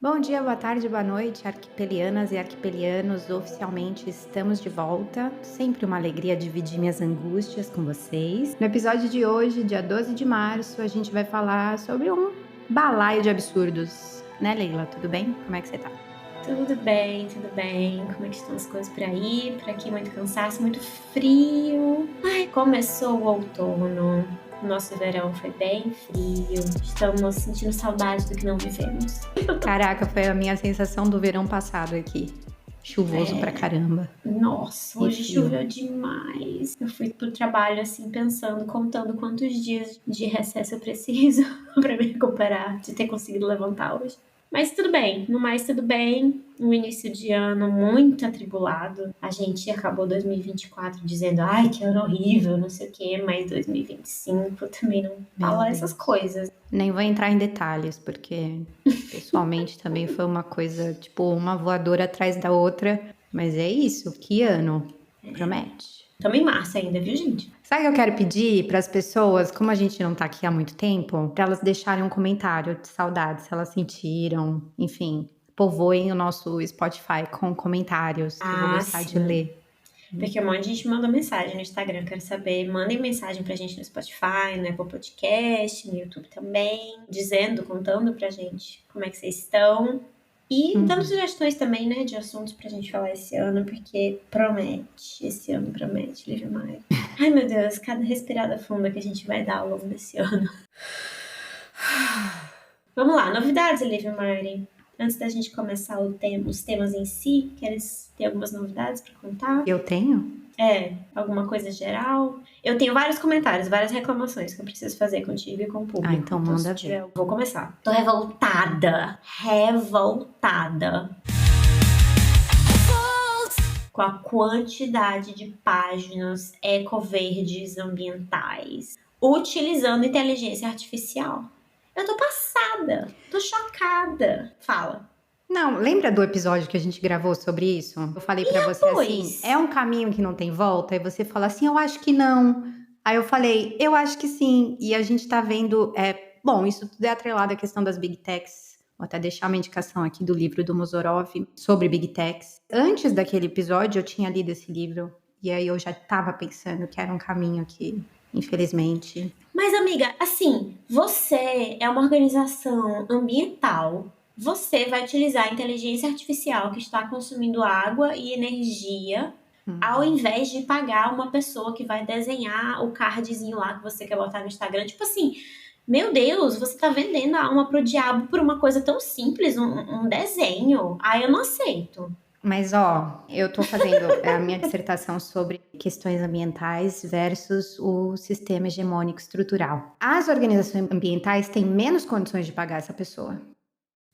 Bom dia, boa tarde, boa noite, arquipelianas e arquipelianos. Oficialmente estamos de volta. Sempre uma alegria dividir minhas angústias com vocês. No episódio de hoje, dia 12 de março, a gente vai falar sobre um balaio de absurdos. Né, Leila? Tudo bem? Como é que você tá? Tudo bem, tudo bem. Como é que estão as coisas por aí? Por aqui muito cansaço, muito frio. Ai, começou o outono. O nosso verão foi bem frio. Estamos sentindo saudade do que não vivemos. Caraca, foi a minha sensação do verão passado aqui. Chuvoso pra caramba. Nossa, E hoje frio. choveu demais. Eu fui pro trabalho assim, pensando, contando quantos dias de recesso eu preciso pra me recuperar de ter conseguido levantar hoje. Mas tudo bem, no mais tudo bem. Um início de ano muito atribulado. A gente acabou 2024 dizendo, ai, que ano horrível, não sei o quê, mas 2025 também não Meu fala essas Deus. coisas. Nem vou entrar em detalhes, porque pessoalmente também foi uma coisa, tipo, uma voadora atrás da outra. Mas é isso, que ano? Promete. Estamos em março ainda, viu, gente? Sabe o que eu quero pedir para as pessoas, como a gente não tá aqui há muito tempo, para elas deixarem um comentário de saudade, se elas sentiram, enfim, povoem o nosso Spotify com comentários, que eu vou Ah, gostar de sim. ler. Porque um monte de gente manda mensagem no Instagram, quero saber. Mandem mensagem pra gente no Spotify, no Apple Podcast, no YouTube também, dizendo, contando pra gente como é que vocês estão. E dando sugestões também, né, de assuntos pra gente falar esse ano, porque promete, esse ano promete, Lívia Maia. Ai, meu Deus, cada respirada funda que a gente vai dar ao longo desse ano. Vamos lá, novidades, Lívia Maia. Antes da gente começar os temas em si, queres ter algumas novidades pra contar? Eu tenho? Alguma coisa geral. Eu tenho vários comentários, várias reclamações que eu preciso fazer contigo e com o Ah, público. então Se manda tiver, ver. eu vou começar. Tô revoltada. Revoltada. Com a quantidade de páginas ecoverdes ambientais utilizando inteligência artificial. Eu tô passada. Tô chocada. Fala. Não, lembra do episódio que a gente gravou sobre isso? Eu falei pra você assim, Pois. é um caminho que não tem volta, e você fala assim, eu acho que não. Aí eu falei, eu acho que sim. E a gente tá vendo, bom, isso tudo é atrelado à questão das Big Techs. Vou até deixar uma indicação aqui do livro do Mozorov sobre Big Techs. Antes daquele episódio, eu tinha lido esse livro, e aí eu já tava pensando que era um caminho que, infelizmente... Mas, amiga, assim, você é uma organização ambiental. Você vai utilizar a inteligência artificial que está consumindo água e energia, ao invés de pagar uma pessoa que vai desenhar o cardzinho lá que você quer botar no Instagram. Tipo assim, meu Deus, você tá vendendo a alma pro diabo por uma coisa tão simples, um desenho. Aí eu não aceito. Mas, ó, eu tô fazendo a minha dissertação sobre questões ambientais versus o sistema hegemônico estrutural. As organizações ambientais têm menos condições de pagar essa pessoa.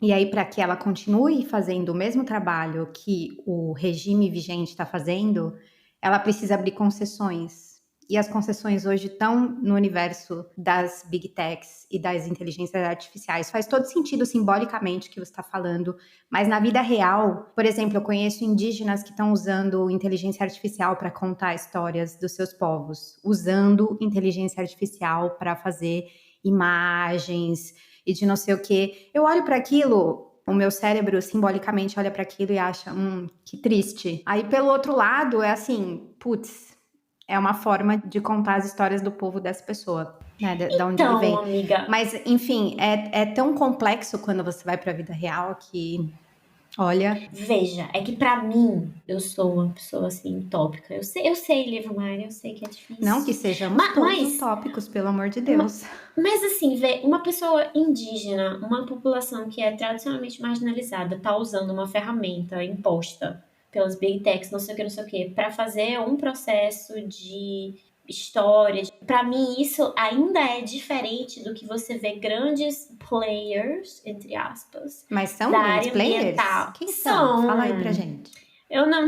E aí, para que ela continue fazendo o mesmo trabalho que o regime vigente está fazendo, ela precisa abrir concessões. E as concessões hoje estão no universo das big techs e das inteligências artificiais. Faz todo sentido simbolicamente o que você está falando, mas na vida real, por exemplo, eu conheço indígenas que estão usando inteligência artificial para contar histórias dos seus povos, usando inteligência artificial para fazer imagens e de não sei o quê. Eu olho para aquilo, o meu cérebro simbolicamente olha para aquilo e acha, que triste. Aí pelo outro lado é assim, putz, é uma forma de contar as histórias do povo dessa pessoa, né, da onde ele Então, vem. amiga, Mas enfim, é tão complexo quando você vai para a vida real que, olha, veja, é que pra mim, eu sou uma pessoa assim, utópica. Eu sei, Livro Maia, eu sei que é não que difícil. sejamos todos Mas, utópicos, pelo amor de ma- Deus. mas assim, uma pessoa indígena, uma população que é tradicionalmente marginalizada, tá usando uma ferramenta imposta pelas big techs, não sei o que, pra fazer um processo de história. Pra mim, isso ainda é diferente do que você vê grandes players, entre aspas, Mas são da grandes área players? ambiental. Quem são? Fala aí pra São. gente. Eu não.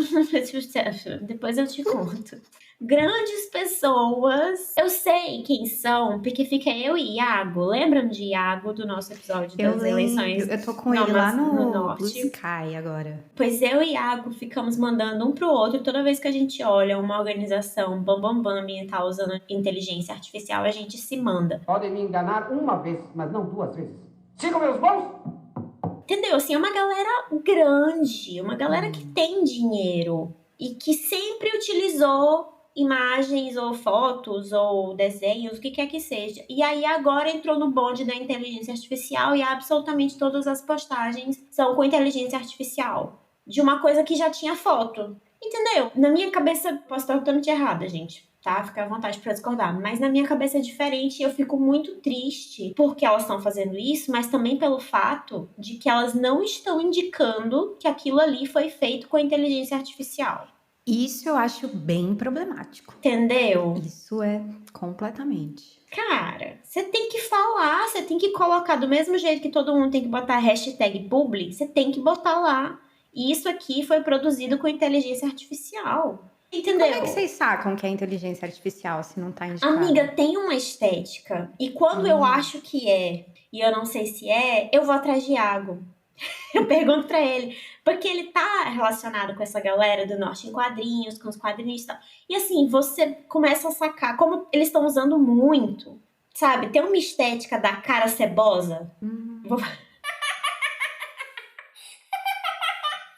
Depois eu te conto. Grandes pessoas. Eu sei quem são, porque fica eu e Iago. Lembram de Iago do nosso episódio Eu das lembro, eleições eu tô com no, ele lá no no Blue norte? Sky agora. Pois eu e Iago ficamos mandando um pro outro. Toda vez que a gente olha uma organização bambambam ambiental usando inteligência artificial, a gente se manda. Podem me enganar uma vez, mas não duas vezes. Sigam meus bons? Entendeu? Assim, é uma galera grande, uma galera que tem dinheiro e que sempre utilizou imagens ou fotos ou desenhos, o que quer que seja. E aí agora entrou no bonde da inteligência artificial e absolutamente todas as postagens são com inteligência artificial. De uma coisa que já tinha foto. Entendeu? Na minha cabeça, posso estar totalmente errada, gente, tá? Fica à vontade pra discordar. Mas na minha cabeça é diferente e eu fico muito triste porque elas estão fazendo isso, mas também pelo fato de que elas não estão indicando que aquilo ali foi feito com a inteligência artificial. Isso eu acho bem problemático. Entendeu? Isso é completamente. Cara, você tem que falar, você tem que colocar do mesmo jeito que todo mundo tem que botar a hashtag public, você tem que botar lá. E isso aqui foi produzido com inteligência artificial. Entendeu? Como é que vocês sacam que é inteligência artificial se não tá indicado? Amiga, tem uma estética. E quando eu acho que é, e eu não sei se é, eu vou atrás de Iago. Eu pergunto pra ele. Porque ele tá relacionado com essa galera do Norte em Quadrinhos, com os quadrinhos e tal. E assim, você começa a sacar como eles estão usando muito. Sabe? Tem uma estética da cara cebosa.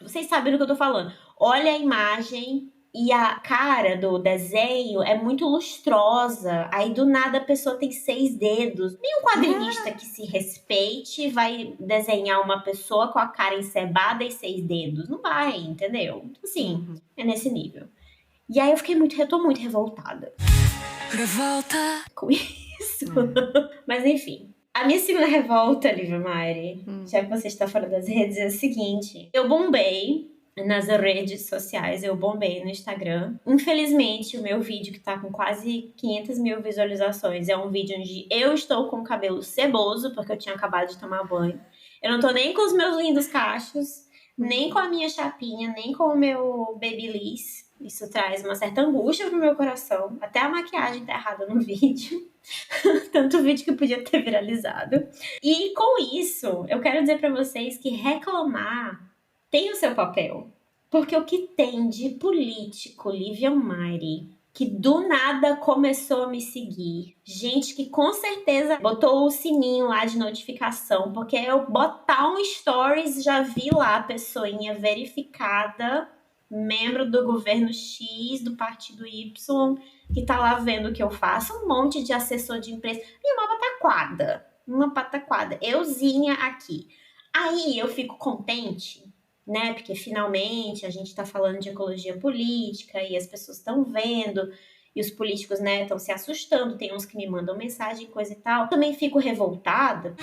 Vocês sabem do que eu tô falando. Olha a imagem e a cara do desenho é muito lustrosa. Aí do nada a pessoa tem 6 dedos. Nenhum quadrinista que se respeite vai desenhar uma pessoa com a cara encebada e 6 dedos. Não vai, entendeu? Assim, é nesse nível. E aí eu fiquei tô muito revoltada. Revolta! Com isso. Mas enfim. A minha segunda revolta, Lívia Mari, já que você está fora das redes, é a seguinte. Eu bombei nas redes sociais, eu bombei no Instagram. Infelizmente, o meu vídeo, que tá com quase 500 mil visualizações, é um vídeo onde eu estou com o cabelo ceboso, porque eu tinha acabado de tomar banho. Eu não tô nem com os meus lindos cachos, nem com a minha chapinha, nem com o meu babyliss. Isso traz uma certa angústia pro meu coração. Até a maquiagem tá errada no vídeo. Tanto vídeo que podia ter viralizado. E com isso, eu quero dizer pra vocês que reclamar tem o seu papel. Porque o que tem de político, Lívia Mari, que do nada começou a me seguir. Gente que com certeza botou o sininho lá de notificação, porque eu botar um stories, já vi lá a pessoinha verificada, membro do governo X, do partido Y, que tá lá vendo o que eu faço, um monte de assessor de empresa, e uma pataquada, euzinha aqui. Aí eu fico contente, né, porque finalmente a gente tá falando de ecologia política e as pessoas estão vendo, e os políticos, né, estão se assustando, tem uns que me mandam mensagem, coisa e tal. Também fico revoltada,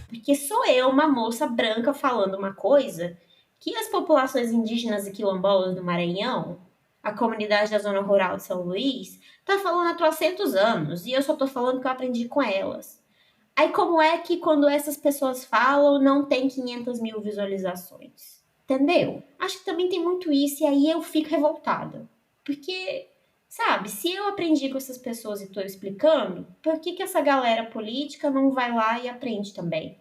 porque sou eu, uma moça branca, falando uma coisa que as populações indígenas e quilombolas do Maranhão, a comunidade da zona rural de São Luís, tá falando há trocentos anos, e eu só tô falando que eu aprendi com elas. Aí como é que quando essas pessoas falam, não tem 500 mil visualizações? Entendeu? Acho que também tem muito isso, e aí eu fico revoltada. Porque, sabe, se eu aprendi com essas pessoas e tô explicando, por que essa galera política não vai lá e aprende também?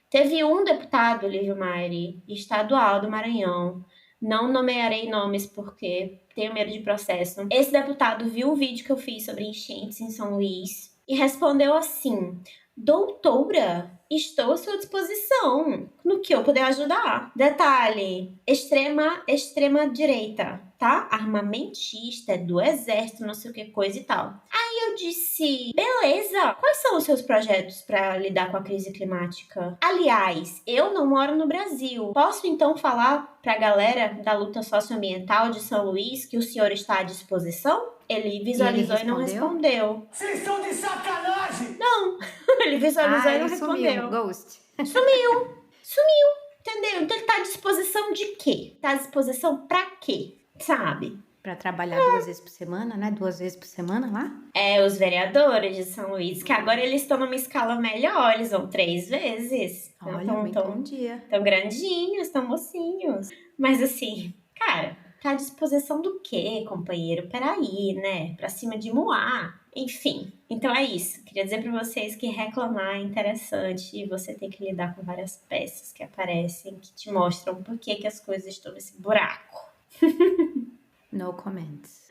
Teve um deputado, Lívia Mari, estadual do Maranhão, não nomearei nomes porque tenho medo de processo. Esse deputado viu o vídeo que eu fiz sobre enchentes em São Luís e respondeu assim: doutora, estou à sua disposição no que eu puder ajudar. Detalhe, extrema direita, tá? Armamentista, é do exército, não sei o que, coisa e tal. Aí eu disse, beleza, quais são os seus projetos para lidar com a crise climática? Aliás, eu não moro no Brasil. Posso então falar pra galera da luta socioambiental de São Luís que o senhor está à disposição? Ele visualizou e não respondeu. Vocês estão de sacanagem! Não, ele visualizou e não respondeu. Sumiu, ghost. Sumiu, entendeu? Então ele tá à disposição de quê? Tá à disposição pra quê? Sabe? Pra trabalhar 2 vezes por semana, né? 2 vezes por semana lá? É, os vereadores de São Luís, que agora eles estão numa escala melhor, eles vão 3 vezes. Olha, bom dia. Tão grandinhos, tão mocinhos. Mas assim, cara, tá à disposição do quê, companheiro? Peraí, né? Pra cima de Moá. Enfim, então é isso. Queria dizer pra vocês que reclamar é interessante e você tem que lidar com várias peças que aparecem, que te mostram por que as coisas estão nesse buraco. No comments.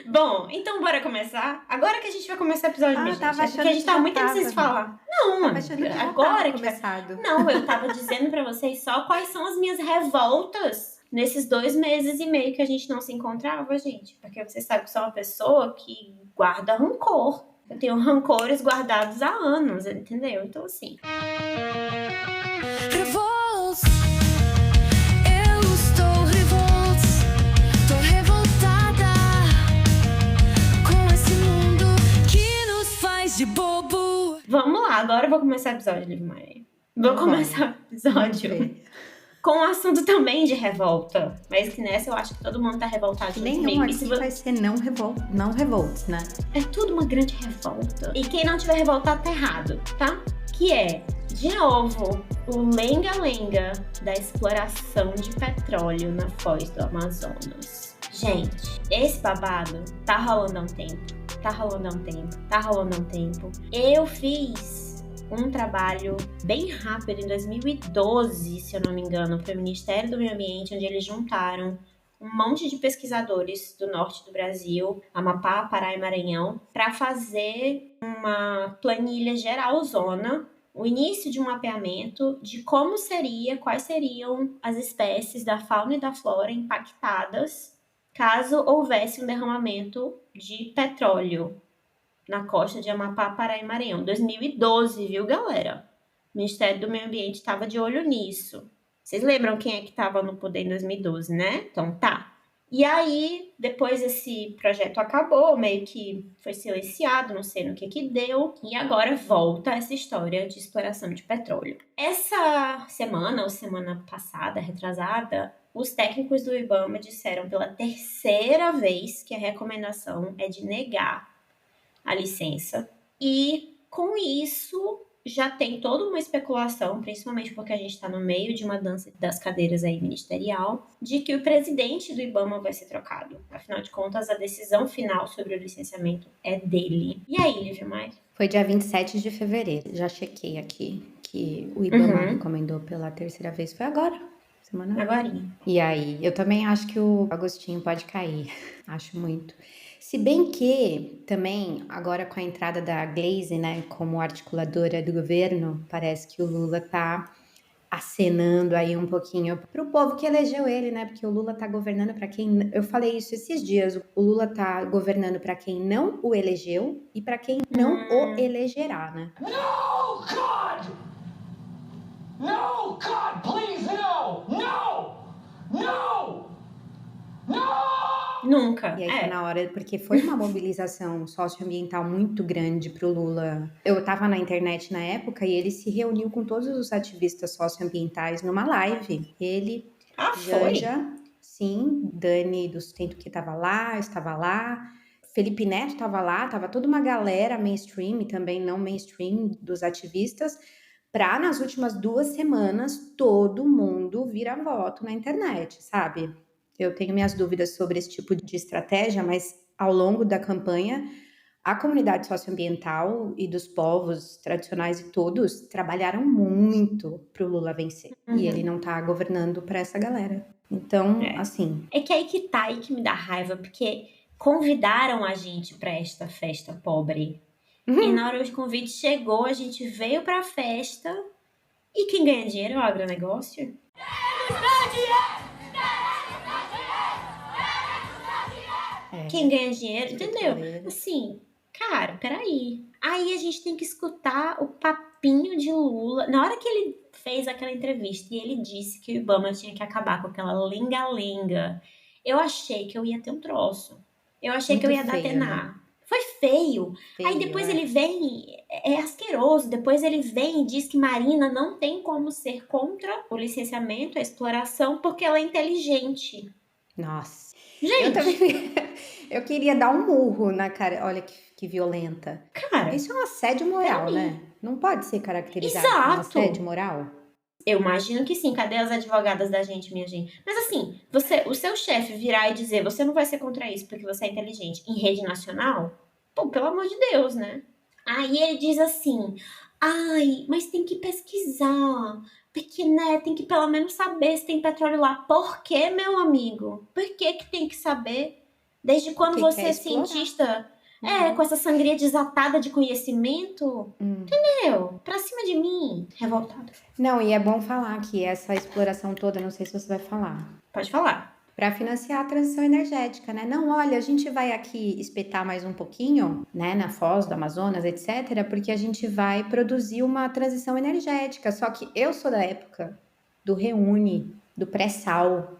Bom, então bora começar? Agora que a gente vai começar o episódio, minha gente. Tava Porque a gente tava muito tempo sem se falar. Não, agora que começado. Não, eu tava dizendo pra vocês só quais são as minhas revoltas nesses 2 meses e meio que a gente não se encontrava, gente. Porque você sabe que sou uma pessoa que guarda rancor. Eu tenho rancores guardados há anos, entendeu? Então, assim... de bobo. Vamos lá, agora eu vou começar o episódio, Liv Maia. Vou começar o episódio com um assunto também de revolta. Mas que nessa eu acho que todo mundo tá revoltado. Nenhum aqui vai ser não revolts, né? É tudo uma grande revolta. E quem não tiver revoltado tá errado, tá? Que é, de novo, o lenga-lenga da exploração de petróleo na foz do Amazonas. Gente, esse babado tá rolando há um tempo. Tá rolando há um tempo. Eu fiz um trabalho bem rápido em 2012, se eu não me engano, para o Ministério do Meio Ambiente, onde eles juntaram um monte de pesquisadores do norte do Brasil, Amapá, Pará e Maranhão, para fazer uma planilha geralzona, o início de um mapeamento de quais seriam as espécies da fauna e da flora impactadas caso houvesse um derramamento de petróleo na costa de Amapá, Pará e Maranhão. 2012, viu, galera? O Ministério do Meio Ambiente estava de olho nisso. Vocês lembram quem é que estava no poder em 2012, né? Então tá. E aí, depois esse projeto acabou, meio que foi silenciado, não sei no que deu. E agora volta essa história de exploração de petróleo. Essa semana, ou semana passada, retrasada, os técnicos do IBAMA disseram pela 3ª vez que a recomendação é de negar a licença. E com isso já tem toda uma especulação, principalmente porque a gente está no meio de uma dança das cadeiras aí ministerial, de que o presidente do IBAMA vai ser trocado. Afinal de contas, a decisão final sobre o licenciamento é dele. E aí, Lívia Maia? Foi dia 27 de fevereiro. Já chequei aqui que o IBAMA recomendou pela 3ª vez. Foi agora. Agorinha. E aí, eu também acho que o Agostinho pode cair. Acho muito. Se bem que, também, agora com a entrada da Glaze, né, como articuladora do governo, parece que o Lula tá acenando aí um pouquinho pro povo que elegeu ele, né, porque o Lula tá governando para quem... Eu falei isso esses dias, o Lula tá governando para quem não o elegeu e para quem não o elegerá, né? No, God! No, God, please, no! No! No! No! Nunca. E aí tá na hora, porque foi uma mobilização socioambiental muito grande pro Lula. Eu tava na internet na época e ele se reuniu com todos os ativistas socioambientais numa live. Ele, Janja, sim, Dani do Sustento que estava lá, Felipe Neto estava lá, tava toda uma galera mainstream e também não mainstream dos ativistas, pra nas últimas 2 semanas todo mundo virar voto na internet, sabe? Eu tenho minhas dúvidas sobre esse tipo de estratégia, mas ao longo da campanha, a comunidade socioambiental e dos povos tradicionais e todos trabalharam muito para o Lula vencer. E ele não tá governando para essa galera. Então, assim... É que aí que tá, aí que me dá raiva, porque convidaram a gente para esta festa pobre. E na hora que o convite chegou, a gente veio pra festa. E quem ganha dinheiro é o agronegócio. Quem ganha dinheiro, entendeu? Assim, cara, peraí. Aí a gente tem que escutar o papinho de Lula. Na hora que ele fez aquela entrevista e ele disse que o IBAMA tinha que acabar com aquela lenga-lenga, eu achei que eu ia ter um troço. Eu achei que eu ia dar tenar. Né? Foi feio. Aí depois ele vem, é asqueroso, depois ele vem e diz que Marina não tem como ser contra o licenciamento, a exploração, porque ela é inteligente. Nossa. Gente, eu queria dar um murro na cara. Olha que violenta. Cara, isso é um assédio moral, né? Não pode ser caracterizado como assédio moral. Eu imagino que sim. Cadê as advogadas da gente, minha gente? Mas assim, o seu chefe virar e dizer você não vai ser contra isso porque você é inteligente em rede nacional? Pô, pelo amor de Deus, né? Aí ele diz assim, ai, mas tem que pesquisar, porque, né, tem que pelo menos saber se tem petróleo lá. Por quê, meu amigo? Por que tem que saber? Desde quando Porque você quer é explorar. cientista, com essa sangria desatada de conhecimento, entendeu? Pra cima de mim, revoltada. Não, e é bom falar que essa exploração toda, não sei se você vai falar, Pode falar. para financiar a transição energética, né? Não, olha, a gente vai aqui espetar mais um pouquinho, né, na Foz do Amazonas, etc., porque a gente vai produzir uma transição energética. Só que eu sou da época do Reúne, do pré-sal.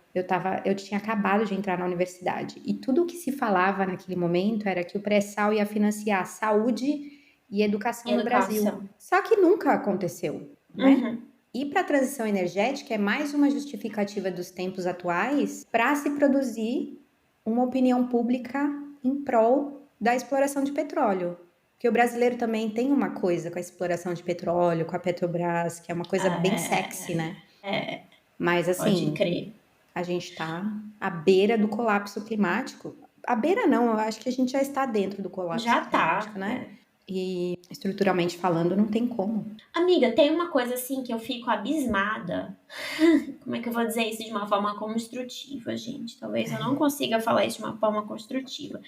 Eu tinha acabado de entrar na universidade e tudo o que se falava naquele momento era que o pré-sal ia financiar saúde e educação no Brasil. Só que nunca aconteceu, né? Uhum. E para a transição energética é mais uma justificativa dos tempos atuais para se produzir uma opinião pública em prol da exploração de petróleo. Porque o brasileiro também tem uma coisa com a exploração de petróleo, com a Petrobras, que é uma coisa bem sexy, né? Mas Pode assim, crer. a gente está à beira do colapso climático. À beira não, eu acho que a gente já está dentro do colapso Já climático, tá, né? E estruturalmente falando, não tem como. Amiga, tem uma coisa assim que eu fico abismada. Como é que eu vou dizer isso de uma forma construtiva, gente? Talvez eu não consiga falar isso de uma forma construtiva.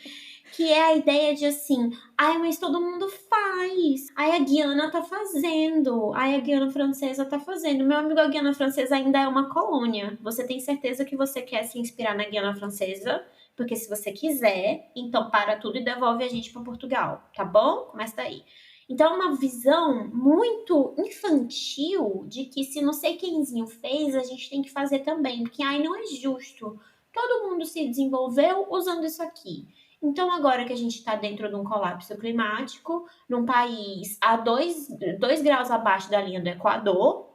Que é a ideia de assim, ai, mas todo mundo faz. Ai, a Guiana tá fazendo. Ai, a Guiana Francesa tá fazendo. Meu amigo, a Guiana Francesa ainda é uma colônia. Você tem certeza que você quer se inspirar na Guiana Francesa? Porque se você quiser, então para tudo e devolve a gente para Portugal, tá bom? Começa daí. Então, é uma visão muito infantil de que se não sei quemzinho fez, a gente tem que fazer também. Porque, ai, não é justo. Todo mundo se desenvolveu usando isso aqui. Então, agora que a gente está dentro de um colapso climático, num país a 2 graus abaixo da linha do Equador,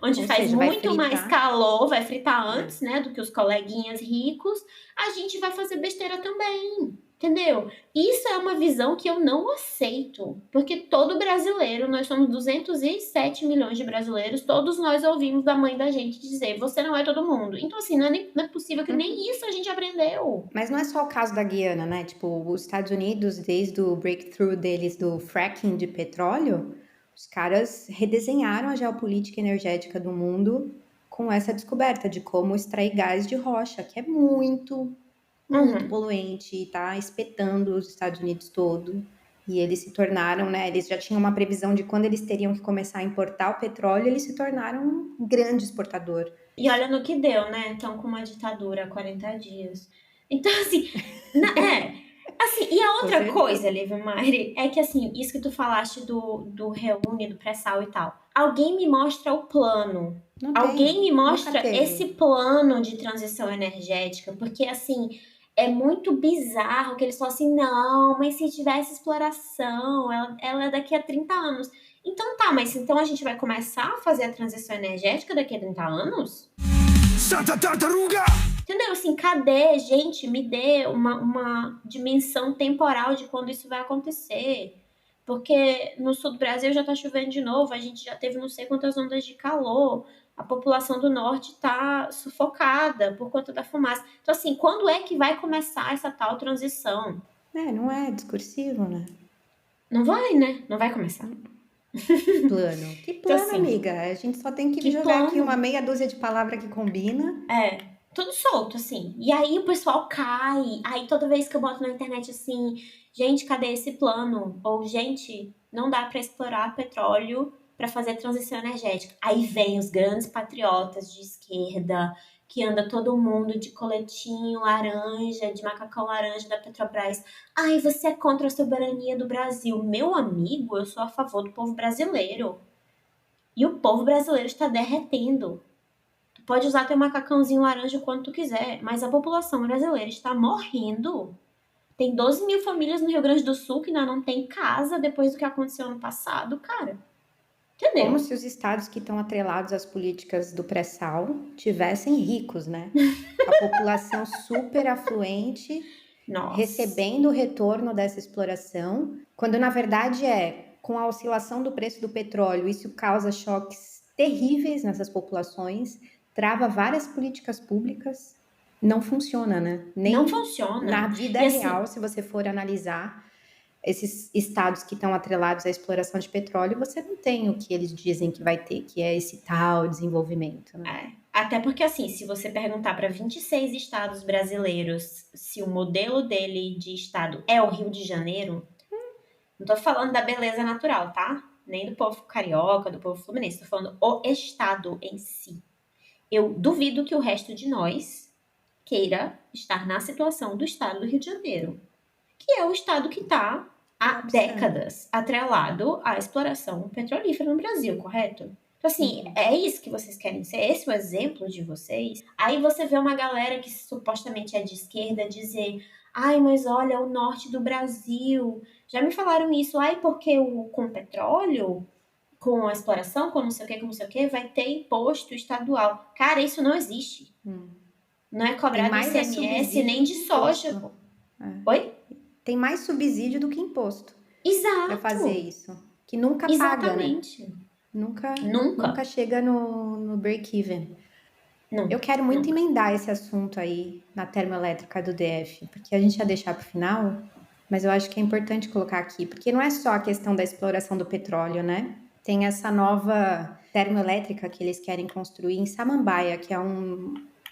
onde Ou faz seja, vai muito mais fritar. calor, vai fritar antes, né, do que os coleguinhas ricos, a gente vai fazer besteira também. Entendeu? Isso é uma visão que eu não aceito, porque todo brasileiro, nós somos 207 milhões de brasileiros, todos nós ouvimos da mãe da gente dizer, você não é todo mundo. Então, assim, não é possível que nem isso a gente aprendeu. Mas não é só o caso da Guiana, né? Tipo, os Estados Unidos, desde o breakthrough deles do fracking de petróleo, os caras redesenharam a geopolítica energética do mundo com essa descoberta de como extrair gás de rocha, que é muito poluente, e tá espetando os Estados Unidos todo. E eles se tornaram, né? Eles já tinham uma previsão de quando eles teriam que começar a importar o petróleo, eles se tornaram um grande exportador. E olha no que deu, né? Estão com uma ditadura há 40 dias. Então, assim, assim, e a outra coisa, Lívia Mari, é que, assim, isso que tu falaste do Reúne, do pré-sal e tal. Alguém me mostra o plano. Não Alguém tem, me nunca mostra teve. esse plano de transição energética, porque, assim, é muito bizarro que eles falam assim, não, mas se tivesse exploração, ela é daqui a 30 anos. Então tá, mas então a gente vai começar a fazer a transição energética daqui a 30 anos? Santa tartaruga! Entendeu? Assim, cadê? Gente, me dê uma dimensão temporal de quando isso vai acontecer. Porque no sul do Brasil já tá chovendo de novo, a gente já teve não sei quantas ondas de calor, a população do norte tá sufocada por conta da fumaça. Então, assim, quando é que vai começar essa tal transição? Não é discursivo, né? Não vai, né? Não vai começar. Plano. Que plano, assim, amiga? A gente só tem que que jogar aqui plano? uma meia dúzia de palavras que combina. Tudo solto, assim. E aí o pessoal cai. Aí toda vez que eu boto na internet assim, gente, cadê esse plano? Ou, gente, não dá pra explorar petróleo pra fazer transição energética. Aí vem os grandes patriotas de esquerda, que anda todo mundo de coletinho laranja, de macacão laranja da Petrobras. Ai, você é contra a soberania do Brasil. Meu amigo, eu sou a favor do povo brasileiro. E o povo brasileiro está derretendo. Pode usar teu macacãozinho laranja o quanto tu quiser, mas a população brasileira está morrendo. Tem 12 mil famílias no Rio Grande do Sul que ainda não tem casa depois do que aconteceu ano passado, cara. Entendeu? Como se os estados que estão atrelados às políticas do pré-sal tivessem ricos, né? A população super afluente, recebendo o retorno dessa exploração, quando na verdade com a oscilação do preço do petróleo, isso causa choques terríveis nessas populações, trava várias políticas públicas, não funciona, né? Nem não funciona. Na vida real, se você for analisar esses estados que estão atrelados à exploração de petróleo, você não tem o que eles dizem que vai ter, que é esse tal desenvolvimento, né? Até porque, assim, se você perguntar para 26 estados brasileiros se o modelo dele de estado é o Rio de Janeiro, não tô falando da beleza natural, tá? Nem do povo carioca, do povo fluminense. Tô falando o estado em si. Eu duvido que o resto de nós queira estar na situação do estado do Rio de Janeiro, que é o estado que está há décadas atrelado à exploração petrolífera no Brasil, correto? Então, assim, é isso que vocês querem ser? Esse é o exemplo de vocês? Aí você vê uma galera que supostamente é de esquerda dizer: ai, mas olha, o norte do Brasil. Já me falaram isso. Ai, porque com petróleo, com a exploração, com não sei o que, vai ter imposto estadual. Cara, isso não existe. Não é cobrado ICMS nem de soja. Oi? Tem mais subsídio do que imposto. Exato. Pra fazer isso. Que nunca Exatamente. paga, né? Nunca chega no break-even. Eu quero muito emendar esse assunto aí na termoelétrica do DF, porque a gente ia deixar para o final, mas eu acho que é importante colocar aqui, porque não é só a questão da exploração do petróleo, né? Tem essa nova termoelétrica que eles querem construir em Samambaia, que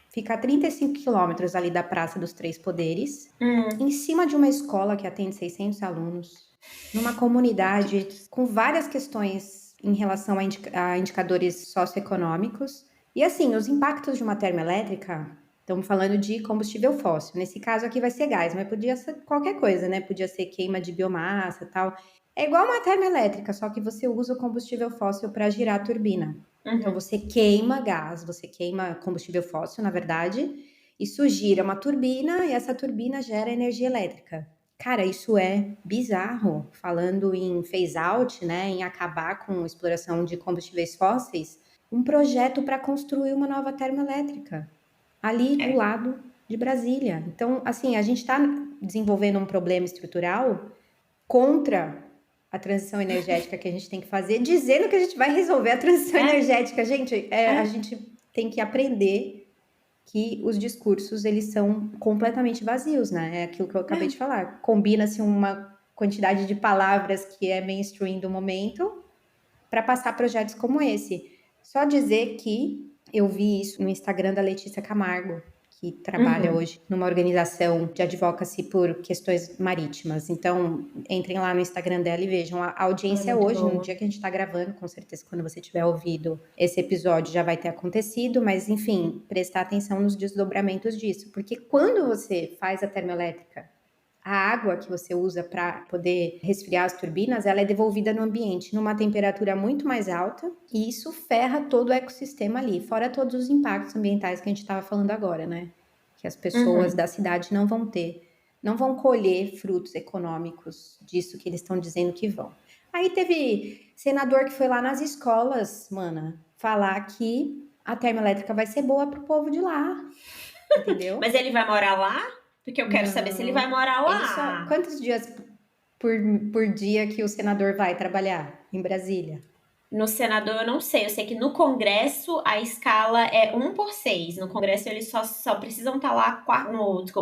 fica a 35 quilômetros ali da Praça dos Três Poderes, em cima de uma escola que atende 600 alunos, numa comunidade com várias questões em relação a indicadores socioeconômicos. E assim, os impactos de uma termoelétrica, estamos falando de combustível fóssil. Nesse caso aqui vai ser gás, mas podia ser qualquer coisa, né? Podia ser queima de biomassa e tal. É igual uma termoelétrica, só que você usa o combustível fóssil para girar a turbina. Então, você queima gás, você queima combustível fóssil, na verdade, isso gira uma turbina e essa turbina gera energia elétrica. Cara, isso é bizarro. Falando em phase out, né, em acabar com a exploração de combustíveis fósseis, um projeto para construir uma nova termoelétrica ali do lado de Brasília. Então, assim, a gente está desenvolvendo um problema estrutural contra a transição energética que a gente tem que fazer, dizendo que a gente vai resolver a transição energética. Gente, a gente tem que aprender que os discursos, eles são completamente vazios, né? É aquilo que eu acabei de falar. Combina-se uma quantidade de palavras que é mainstream do momento para passar projetos como esse. Só dizer que eu vi isso no Instagram da Letícia Camargo, que trabalha hoje numa organização de advocacy por questões marítimas. Então, entrem lá no Instagram dela e vejam. A audiência hoje, no dia que a gente está gravando, com certeza quando você tiver ouvido esse episódio já vai ter acontecido, mas enfim, prestar atenção nos desdobramentos disso. Porque quando você faz a termoelétrica, a água que você usa para poder resfriar as turbinas, ela é devolvida no ambiente numa temperatura muito mais alta e isso ferra todo o ecossistema ali, fora todos os impactos ambientais que a gente estava falando agora, né? Que as pessoas da cidade não vão colher frutos econômicos disso que eles estão dizendo que vão. Aí teve senador que foi lá nas escolas, mana, falar que a termoelétrica vai ser boa pro povo de lá, entendeu? Mas ele vai morar lá? Porque eu quero saber se ele vai morar lá. Quantos dias por dia que o senador vai trabalhar em Brasília? No senador eu não sei. Eu sei que no Congresso a escala é 1/6. No Congresso eles só precisam estar lá,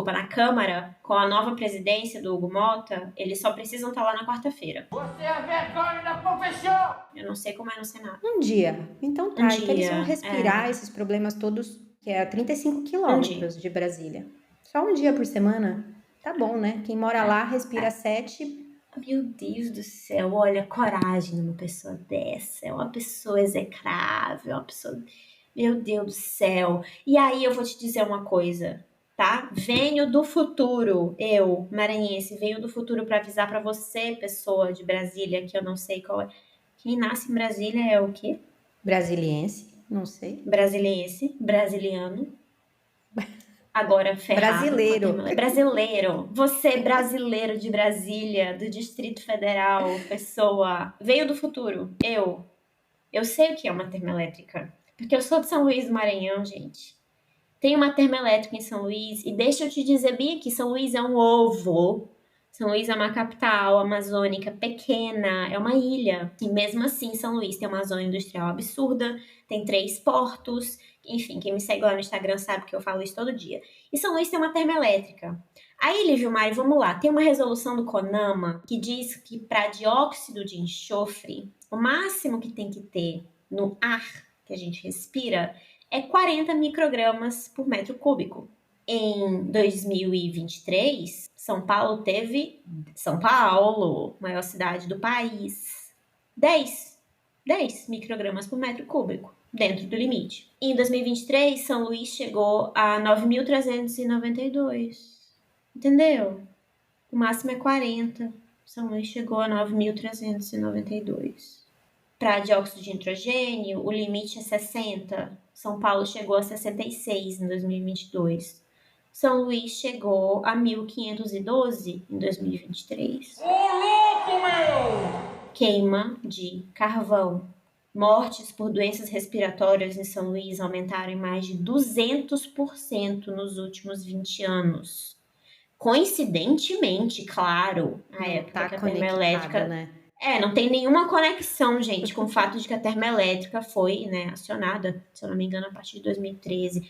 na Câmara, com a nova presidência do Hugo Mota, eles só precisam estar lá na quarta-feira. Você é vergonha da profissão! Eu não sei como é no Senado. Um dia. Então tá, então eles vão respirar esses problemas todos, que é a 35 quilômetros de Brasília. Só um dia por semana, tá bom, né? Quem mora lá respira 7. Meu Deus do céu, olha, coragem numa pessoa dessa. É uma pessoa execrável, é uma pessoa... Meu Deus do céu. E aí eu vou te dizer uma coisa, tá? Venho do futuro, eu, maranhense, venho do futuro para avisar para você, pessoa de Brasília, que eu não sei qual é. Quem nasce em Brasília é o quê? Brasiliense, não sei. Brasiliense, brasiliano. Agora ferrado. Brasileiro. Você, brasileiro de Brasília, do Distrito Federal, pessoa, veio do futuro. Eu sei o que é uma termoelétrica. Porque eu sou de São Luís do Maranhão, gente. Tem uma termoelétrica em São Luís. E deixa eu te dizer bem aqui, São Luís é um ovo. São Luís é uma capital amazônica pequena, é uma ilha. E mesmo assim, São Luís tem uma zona industrial absurda, tem 3 portos. Enfim, quem me segue lá no Instagram sabe que eu falo isso todo dia. E São Luís tem uma termoelétrica. Aí, Lívio Mari, vamos lá. Tem uma resolução do CONAMA que diz que para dióxido de enxofre, o máximo que tem que ter no ar que a gente respira é 40 microgramas por metro cúbico. Em 2023, São Paulo, maior cidade do país, 10 microgramas por metro cúbico, dentro do limite. Em 2023, São Luís chegou a 9.392. Entendeu? O máximo é 40. São Luís chegou a 9.392. Para dióxido de nitrogênio, o limite é 60. São Paulo chegou a 66 em 2022. São Luís chegou a 1.512 em 2023. Ô, louco, meu! Queima de carvão. Mortes por doenças respiratórias em São Luís aumentaram em mais de 200% nos últimos 20 anos. Coincidentemente, claro, a época que a termoelétrica... né? Não tem nenhuma conexão, gente, com o fato de que a termoelétrica foi, né, acionada, se eu não me engano, a partir de 2013.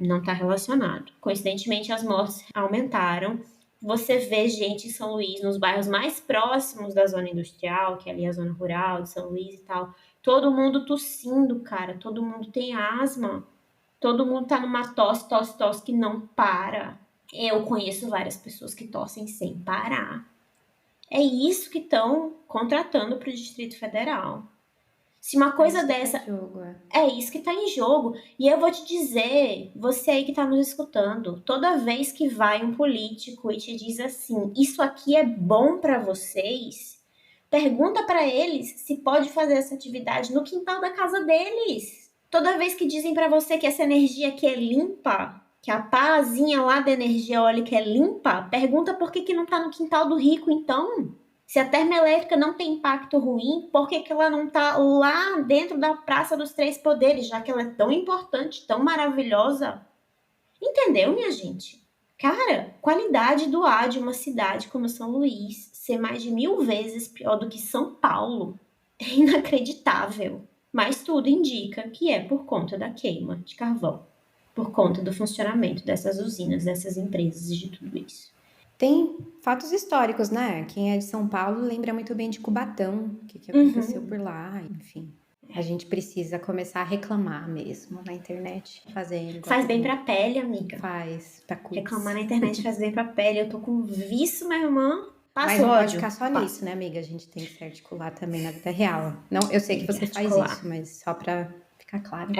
Não está relacionado. Coincidentemente, as mortes aumentaram. Você vê gente em São Luís, nos bairros mais próximos da zona industrial, que é ali a zona rural de São Luís e tal. Todo mundo tossindo, cara. Todo mundo tem asma. Todo mundo tá numa tosse que não para. Eu conheço várias pessoas que tossem sem parar. É isso que estão contratando para o Distrito Federal. Se uma coisa dessa... É isso que tá em jogo. E eu vou te dizer, você aí que tá nos escutando, toda vez que vai um político e te diz assim, isso aqui é bom para vocês, pergunta para eles se pode fazer essa atividade no quintal da casa deles. Toda vez que dizem para você que essa energia aqui é limpa, que a pazinha lá da energia eólica é limpa, pergunta por que não tá no quintal do rico, então. Se a termoelétrica não tem impacto ruim, por que ela não tá lá dentro da Praça dos Três Poderes, já que ela é tão importante, tão maravilhosa? Entendeu, minha gente? Cara, qualidade do ar de uma cidade como São Luís ser mais de 1000 vezes pior do que São Paulo é inacreditável. Mas tudo indica que é por conta da queima de carvão, por conta do funcionamento dessas usinas, dessas empresas e de tudo isso. Tem fatos históricos, né? Quem é de São Paulo lembra muito bem de Cubatão, o que aconteceu por lá, enfim. A gente precisa começar a reclamar mesmo na internet, fazendo. Faz bem pra pele, amiga. Faz, pra cutis. Reclamar na internet faz bem pra pele. Eu tô com vício, minha irmã. Mas não pode ficar só nisso, né, amiga? A gente tem que se articular também na vida real. Não, eu sei que você faz isso, mas só pra ficar claro.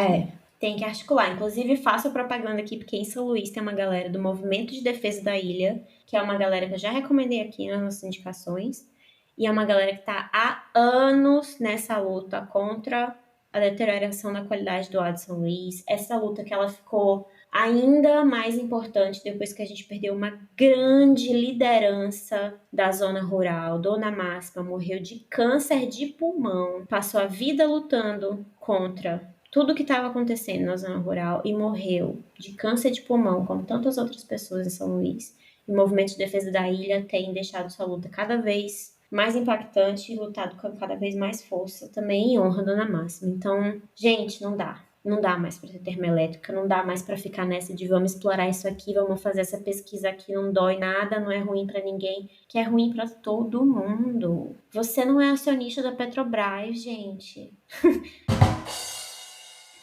Tem que articular. Inclusive, faço a propaganda aqui, porque em São Luís tem uma galera do Movimento de Defesa da Ilha, que é uma galera que eu já recomendei aqui nas nossas indicações, e é uma galera que está há anos nessa luta contra a deterioração da qualidade do ar de São Luís. Essa luta que ela ficou ainda mais importante depois que a gente perdeu uma grande liderança da zona rural. Dona Máxima morreu de câncer de pulmão, passou a vida lutando contra tudo que estava acontecendo na zona rural e morreu de câncer de pulmão, como tantas outras pessoas em São Luís. O Movimento de Defesa da Ilha tem deixado sua luta cada vez mais impactante e lutado com cada vez mais força, também em honra da Dona Máxima. Então, gente, não dá. Não dá mais para ter termoelétrica, não dá mais para ficar nessa de vamos explorar isso aqui, vamos fazer essa pesquisa aqui, não dói nada, não é ruim para ninguém, que é ruim para todo mundo. Você não é acionista da Petrobras, gente.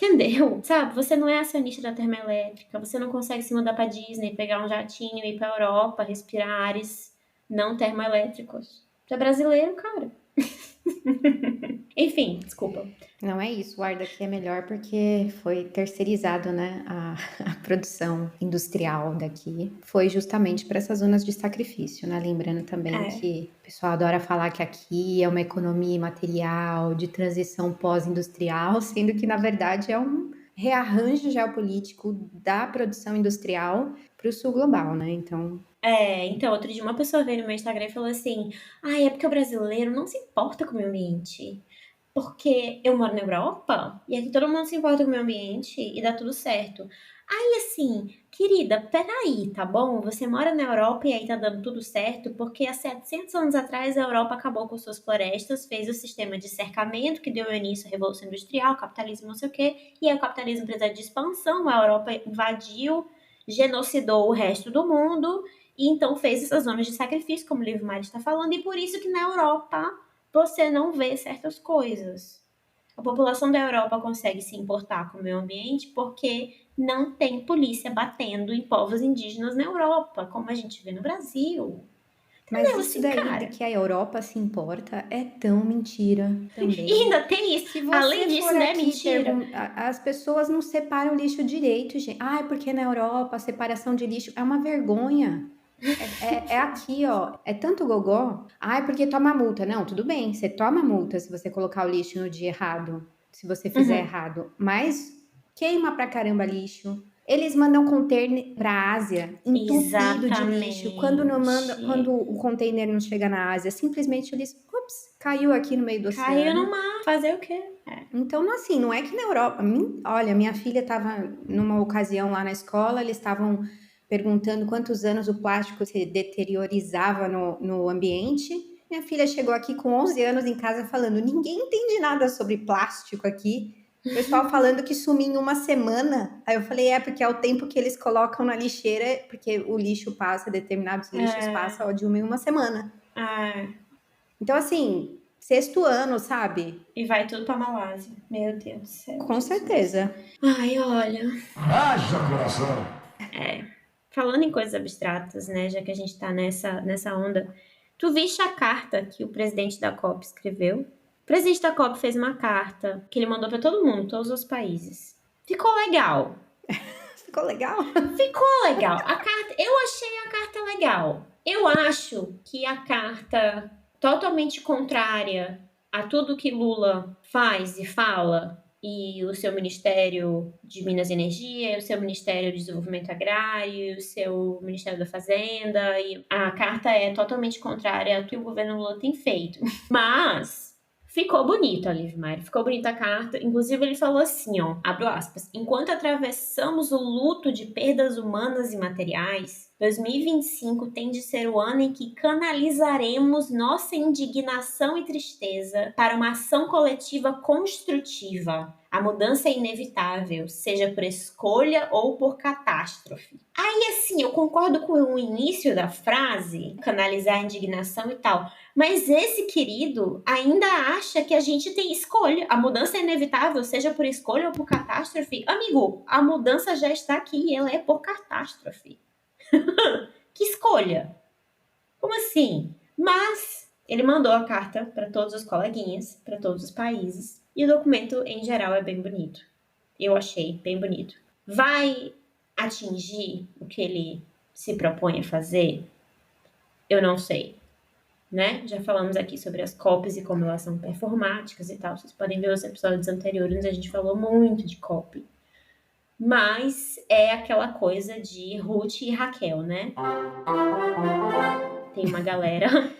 Entendeu? Sabe? Você não é acionista da termoelétrica, você não consegue se mudar pra Disney, pegar um jatinho e ir pra Europa, respirar ares não termoelétricos. Você é brasileiro, cara. Enfim, desculpa. Não é isso, o ar daqui é melhor porque foi terceirizado, né? A produção industrial daqui foi justamente para essas zonas de sacrifício, né? Lembrando também que o pessoal adora falar que aqui é uma economia imaterial, de transição pós-industrial, sendo que, na verdade, é um rearranjo geopolítico da produção industrial para o sul global, né? Então, outro dia uma pessoa veio no meu Instagram e falou assim, é porque o brasileiro não se importa com o meio ambiente. Porque eu moro na Europa e aqui todo mundo se importa com o meio ambiente e dá tudo certo. Aí assim, querida, peraí, tá bom? Você mora na Europa e aí tá dando tudo certo porque há 700 anos atrás a Europa acabou com suas florestas, fez o sistema de cercamento que deu início à Revolução Industrial, capitalismo não sei o quê, e aí o capitalismo precisa de expansão, a Europa invadiu, genocidou o resto do mundo e então fez essas zonas de sacrifício, como o livro Mari está falando, e por isso que na Europa você não vê certas coisas. A população da Europa consegue se importar com o meio ambiente porque não tem polícia batendo em povos indígenas na Europa, como a gente vê no Brasil. Mas Entendeu? isso Assim, daí cara. de que a Europa se importa é tão mentira E também. ainda tem isso. Se Além você disso, for não é aqui mentira. as pessoas não separam lixo direito, gente. Ai, porque na Europa a separação de lixo é uma vergonha. É aqui, ó. É tanto gogó. Ai, porque toma multa. Não, tudo bem. Você toma multa se você colocar o lixo no dia errado. Se você fizer errado. Mas queima pra caramba lixo. Eles mandam container pra Ásia entupido de lixo. Quando o container não chega na Ásia, simplesmente eles, ups, caiu aqui no meio do Caiu oceano. no mar. Fazer o quê? Então, assim, não é que na Europa. Olha, minha filha estava numa ocasião lá na escola, eles estavam perguntando quantos anos o plástico se deteriorizava no ambiente. Minha filha chegou aqui com 11 anos em casa falando: ninguém entende nada sobre plástico aqui. O pessoal falando que sumia em uma semana. Aí eu falei: porque é o tempo que eles colocam na lixeira, porque o lixo passa, determinados lixos passam de uma em uma semana. Então, assim, 6º ano, sabe? E vai tudo pra Malásia. Meu Deus do céu. Com certeza. Ai, olha. Haja coração! Falando em coisas abstratas, né? Já que a gente tá nessa onda. Tu viste a carta que o presidente da COP escreveu? O presidente da COP fez uma carta que ele mandou pra todo mundo, todos os países. Ficou legal. Ficou legal? Ficou legal. Eu achei a carta legal. Eu acho que a carta totalmente contrária a tudo que Lula faz e fala, e o seu Ministério de Minas e Energia, e o seu Ministério de Desenvolvimento Agrário, e o seu Ministério da Fazenda, e a carta é totalmente contrária a tudo que o governo Lula tem feito. Mas ficou bonito a Liv Maia, ficou bonita a carta. Inclusive, ele falou assim, ó, abro aspas, enquanto atravessamos o luto de perdas humanas e materiais, 2025 tem de ser o ano em que canalizaremos nossa indignação e tristeza para uma ação coletiva construtiva. A mudança é inevitável, seja por escolha ou por catástrofe. Aí, assim, eu concordo com o início da frase, canalizar a indignação e tal, mas esse querido ainda acha que a gente tem escolha. A mudança é inevitável, seja por escolha ou por catástrofe. Amigo, a mudança já está aqui e ela é por catástrofe. Que escolha? Como assim? Mas ele mandou a carta para todos os coleguinhas, para todos os países, e o documento em geral é bem bonito. Eu achei bem bonito. Vai atingir o que ele se propõe a fazer? Eu não sei. Né? Já falamos aqui sobre as COPs e como elas são performáticas e tal. Vocês podem ver os episódios anteriores onde a gente falou muito de COP. Mas é aquela coisa de Ruth e Raquel, né? Tem uma galera...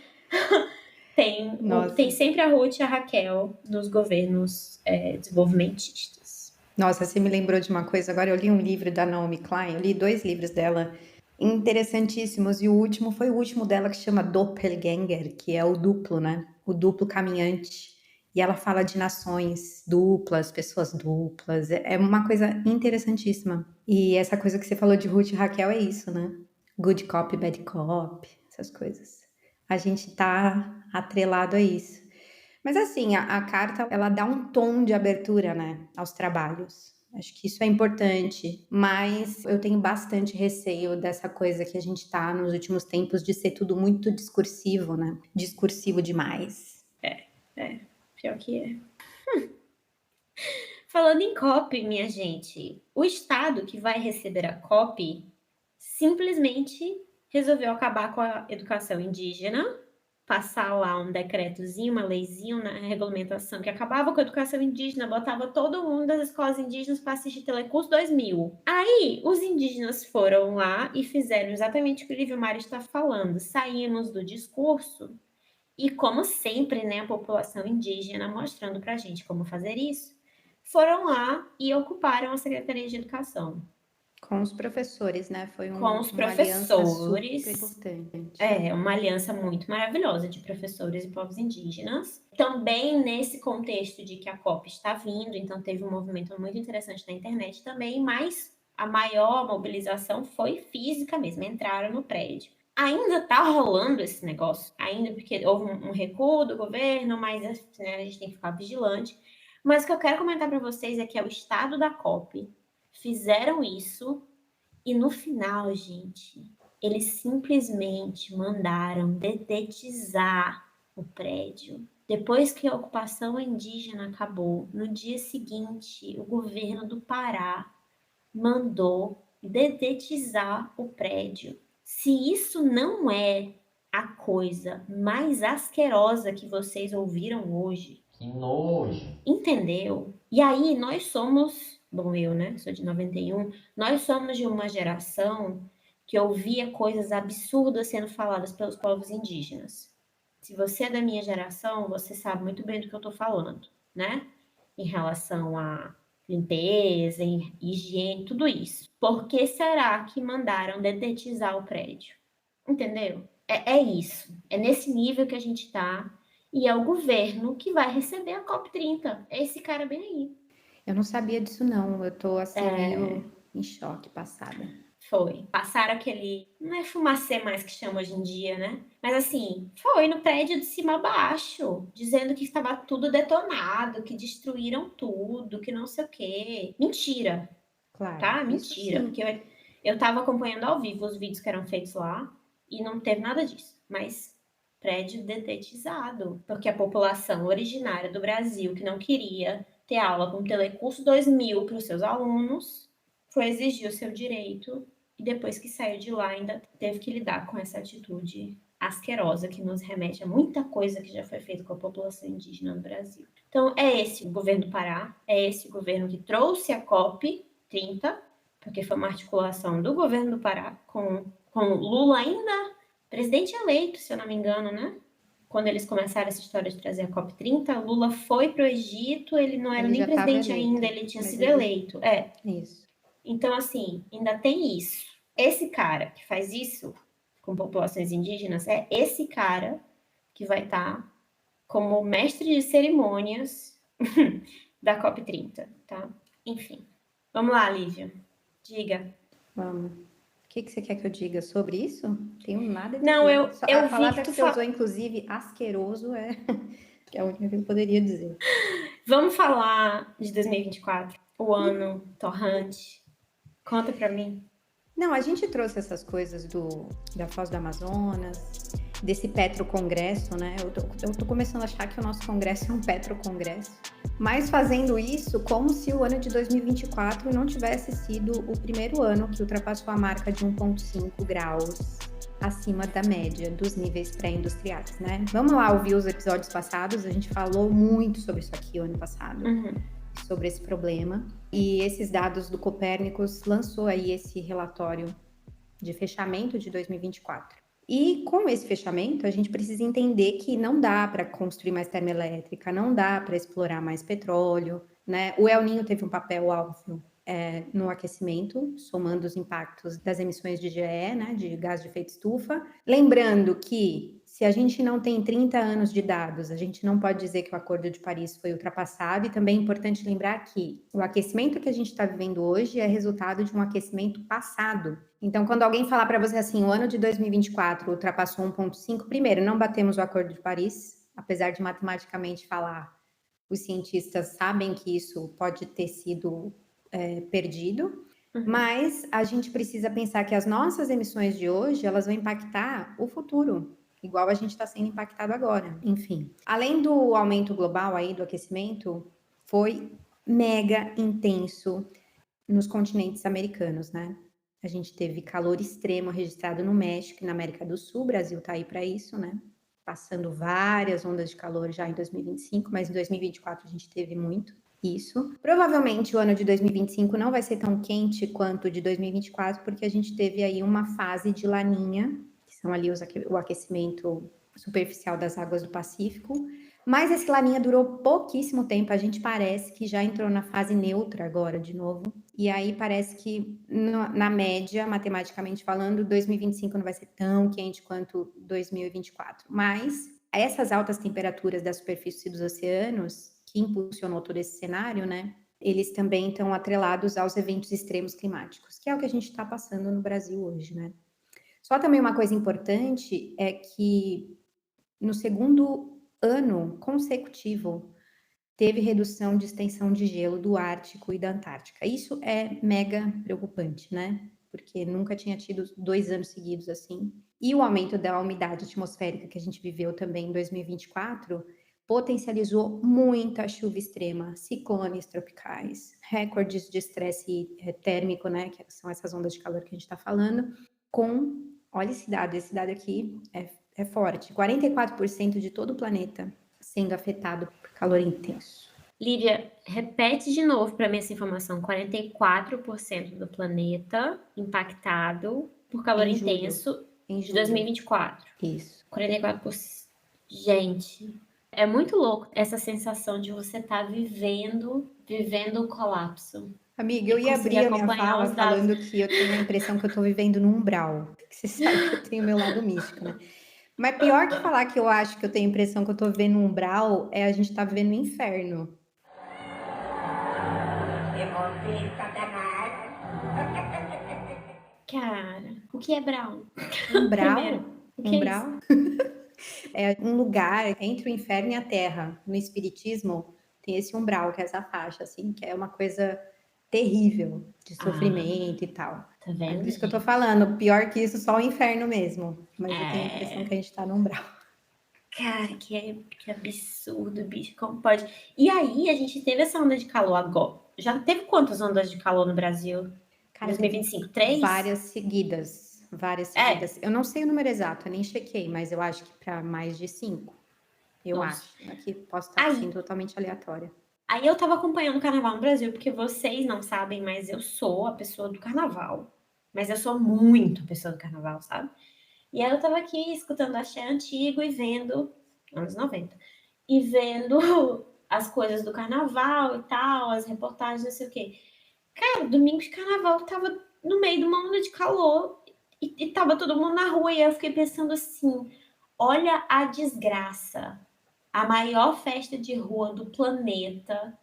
tem sempre a Ruth e a Raquel nos governos desenvolvimentistas. Nossa, você me lembrou de uma coisa. Agora eu li um livro da Naomi Klein. Eu li 2 livros dela interessantíssimos. E o último foi o último dela, que chama Doppelganger, que é o duplo, né? O duplo caminhante. E ela fala de nações duplas, pessoas duplas. É uma coisa interessantíssima. E essa coisa que você falou de Ruth e Raquel é isso, né? Good cop, bad cop, essas coisas. A gente tá atrelado a isso. Mas assim, a carta, ela dá um tom de abertura, né, aos trabalhos. Acho que isso é importante, mas eu tenho bastante receio dessa coisa que a gente tá nos últimos tempos de ser tudo muito discursivo, né? Discursivo demais. Pior que é. Falando em COP, minha gente, o estado que vai receber a COP simplesmente resolveu acabar com a educação indígena, passar lá um decretozinho, uma leizinha, uma regulamentação que acabava com a educação indígena, botava todo mundo das escolas indígenas para assistir Telecurso 2000. Aí, os indígenas foram lá e fizeram exatamente o que o Lívio Mário está falando. Saímos do discurso e, como sempre, né, a população indígena mostrando pra gente como fazer isso, foram lá e ocuparam a Secretaria de Educação. Com os professores, né? Foi Com os uma aliança professores. super importante. É, uma aliança muito maravilhosa de professores e povos indígenas. Também nesse contexto de que a COP está vindo, então teve um movimento muito interessante na internet também, mas a maior mobilização foi física mesmo, entraram no prédio. Ainda tá rolando esse negócio, ainda porque houve um recuo do governo, mas né, a gente tem que ficar vigilante. Mas o que eu quero comentar para vocês é que é o estado da COP. Fizeram isso e no final, gente, eles simplesmente mandaram dedetizar o prédio. Depois que a ocupação indígena acabou, no dia seguinte, o governo do Pará mandou dedetizar o prédio. Se isso não é a coisa mais asquerosa que vocês ouviram hoje, Que nojo. entendeu? E aí nós somos, bom, eu, né, sou de 91, nós somos de uma geração que ouvia coisas absurdas sendo faladas pelos povos indígenas. Se você é da minha geração, você sabe muito bem do que eu tô falando, né? Em relação a limpeza, higiene, tudo isso. Por que será que mandaram dedetizar o prédio? Entendeu? É isso. É nesse nível que a gente tá. E é o governo que vai receber a COP30. É esse cara bem aí. Eu não sabia disso, não. Eu tô assim, meio em choque, passada. Foi. Passaram aquele. Não é fumacê mais que chama hoje em dia, né? Mas assim, foi no prédio de cima a baixo, dizendo que estava tudo detonado, que destruíram tudo, que não sei o quê. Mentira, Claro, tá? isso Mentira. sim. Porque eu tava acompanhando ao vivo os vídeos que eram feitos lá e não teve nada disso. Mas prédio dedetizado, porque a população originária do Brasil, que não queria ter aula com Telecurso 2000 para os seus alunos, foi exigir o seu direito e depois que saiu de lá ainda teve que lidar com essa atitude asquerosa que nos remete a muita coisa que já foi feita com a população indígena no Brasil. Então é esse o governo do Pará, é esse o governo que trouxe a COP 30, porque foi uma articulação do governo do Pará com Lula ainda presidente eleito, se eu não me engano, né? Quando eles começaram essa história de trazer a COP30, Lula foi para o Egito, ele não era Ele nem já estava presidente eleito, ainda, ele tinha mas sido ele... eleito. Isso. Então, assim, ainda tem isso. Esse cara que faz isso com populações indígenas é esse cara que vai estar como mestre de cerimônias da COP30, tá? Enfim. Vamos lá, Lívia. Diga. Vamos. O que você quer que eu diga sobre isso? Tenho nada a dizer. Não, eu A vi palavra que que você usou, inclusive, asqueroso, que é a única que eu poderia dizer. Vamos falar de 2024, o ano torrante. Conta pra mim. Não, a gente trouxe essas coisas da Foz do Amazonas, desse petrocongresso, né? Eu tô começando a achar que o nosso congresso é um petrocongresso. Mas fazendo isso como se o ano de 2024 não tivesse sido o primeiro ano que ultrapassou a marca de 1,5 graus acima da média dos níveis pré-industriais, né? Vamos lá ouvir os episódios passados, a gente falou muito sobre isso aqui o ano passado. Sobre esse problema. E esses dados do Copérnicos lançou aí esse relatório de fechamento de 2024. E com esse fechamento, a gente precisa entender que não dá para construir mais termoelétrica, não dá para explorar mais petróleo, né? O El Niño teve um papel óbvio no aquecimento, somando os impactos das emissões de GE, né, de gás de efeito estufa. Lembrando que se a gente não tem 30 anos de dados, a gente não pode dizer que o Acordo de Paris foi ultrapassado, e também é importante lembrar que o aquecimento que a gente está vivendo hoje é resultado de um aquecimento passado. Então, quando alguém falar para você assim, o ano de 2024 ultrapassou 1,5, primeiro, não batemos o Acordo de Paris, apesar de matematicamente falar, os cientistas sabem que isso pode ter sido perdido, mas a gente precisa pensar que as nossas emissões de hoje, elas vão impactar o futuro, igual a gente está sendo impactado agora. Enfim, além do aumento global aí do aquecimento, foi mega intenso nos continentes americanos, né? A gente teve calor extremo registrado no México e na América do Sul, o Brasil tá aí para isso, né? Passando várias ondas de calor já em 2025, mas em 2024 a gente teve muito isso. Provavelmente o ano de 2025 não vai ser tão quente quanto o de 2024, porque a gente teve aí uma fase de laninha, que são ali o aquecimento superficial das águas do Pacífico, mas esse laninha durou pouquíssimo tempo, a gente parece que já entrou na fase neutra agora de novo, e aí parece que na média, matematicamente falando, 2025 não vai ser tão quente quanto 2024, mas essas altas temperaturas da superfície dos oceanos, que impulsionou todo esse cenário, né, eles também estão atrelados aos eventos extremos climáticos, que é o que a gente está passando no Brasil hoje, né. Só também uma coisa importante é que no segundo ano consecutivo teve redução de extensão de gelo do Ártico e da Antártica. Isso é mega preocupante, né? Porque nunca tinha tido 2 anos seguidos assim. E o aumento da umidade atmosférica que a gente viveu também em 2024 potencializou muita chuva extrema, ciclones tropicais, recordes de estresse térmico, né? Que são essas ondas de calor que a gente está falando, olha esse dado aqui é forte, 44% de todo o planeta sendo afetado por calor intenso. Lívia, repete de novo para mim essa informação. 44% do planeta impactado por calor intenso de 2024. Isso. 44%. Gente, é muito louco essa sensação de você estar vivendo o colapso. Amiga, eu ia abrir a minha fala falando que eu tenho a impressão que eu tô vivendo num umbral. Você sabe que eu tenho o meu lado místico, né? Mas pior que falar que eu acho que eu tenho a impressão que eu tô vivendo num umbral é a gente tá vivendo no inferno. Cara, o que é Brown? Umbral? O que umbral? É um lugar entre o inferno e a terra. No espiritismo tem esse umbral, que é essa faixa, assim, que é uma coisa terrível de sofrimento e tal. Tá vendo? É por isso que eu tô falando, pior que isso, só o inferno mesmo. Mas eu tenho a impressão que a gente tá no umbral. Cara, que absurdo, bicho, como pode? E aí, a gente teve essa onda de calor agora. Já teve quantas ondas de calor no Brasil? Cara, 2025? 3? Várias seguidas. Eu não sei o número exato, eu nem chequei, mas eu acho que para mais de 5. Eu acho. Aqui posso estar sendo totalmente aleatória. Aí eu tava acompanhando o carnaval no Brasil, porque vocês não sabem, mas eu sou a pessoa do carnaval. Mas eu sou muito a pessoa do carnaval, sabe? E aí eu tava aqui escutando axé antigo e vendo, anos 90, e vendo as coisas do carnaval e tal, as reportagens, não sei o quê. Cara, domingo de carnaval tava no meio de uma onda de calor e tava todo mundo na rua. E eu fiquei pensando assim, olha a desgraça. A maior festa de rua do planeta,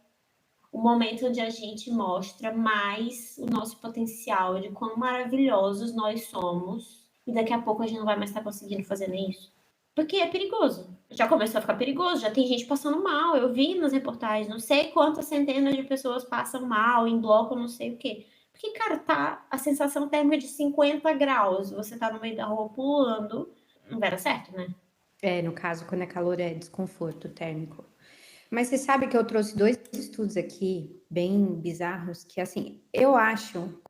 o momento onde a gente mostra mais o nosso potencial, de quão maravilhosos nós somos, e daqui a pouco a gente não vai mais estar conseguindo fazer nem isso. Porque é perigoso. Já começou a ficar perigoso, já tem gente passando mal. Eu vi nas reportagens, não sei quantas centenas de pessoas passam mal em bloco, não sei o quê. Porque, cara, tá a sensação térmica de 50 graus, você tá no meio da rua pulando, não vai dar certo, né? No caso, quando é calor, é desconforto térmico. Mas você sabe que eu trouxe 2 estudos aqui, bem bizarros, que assim, eu acho,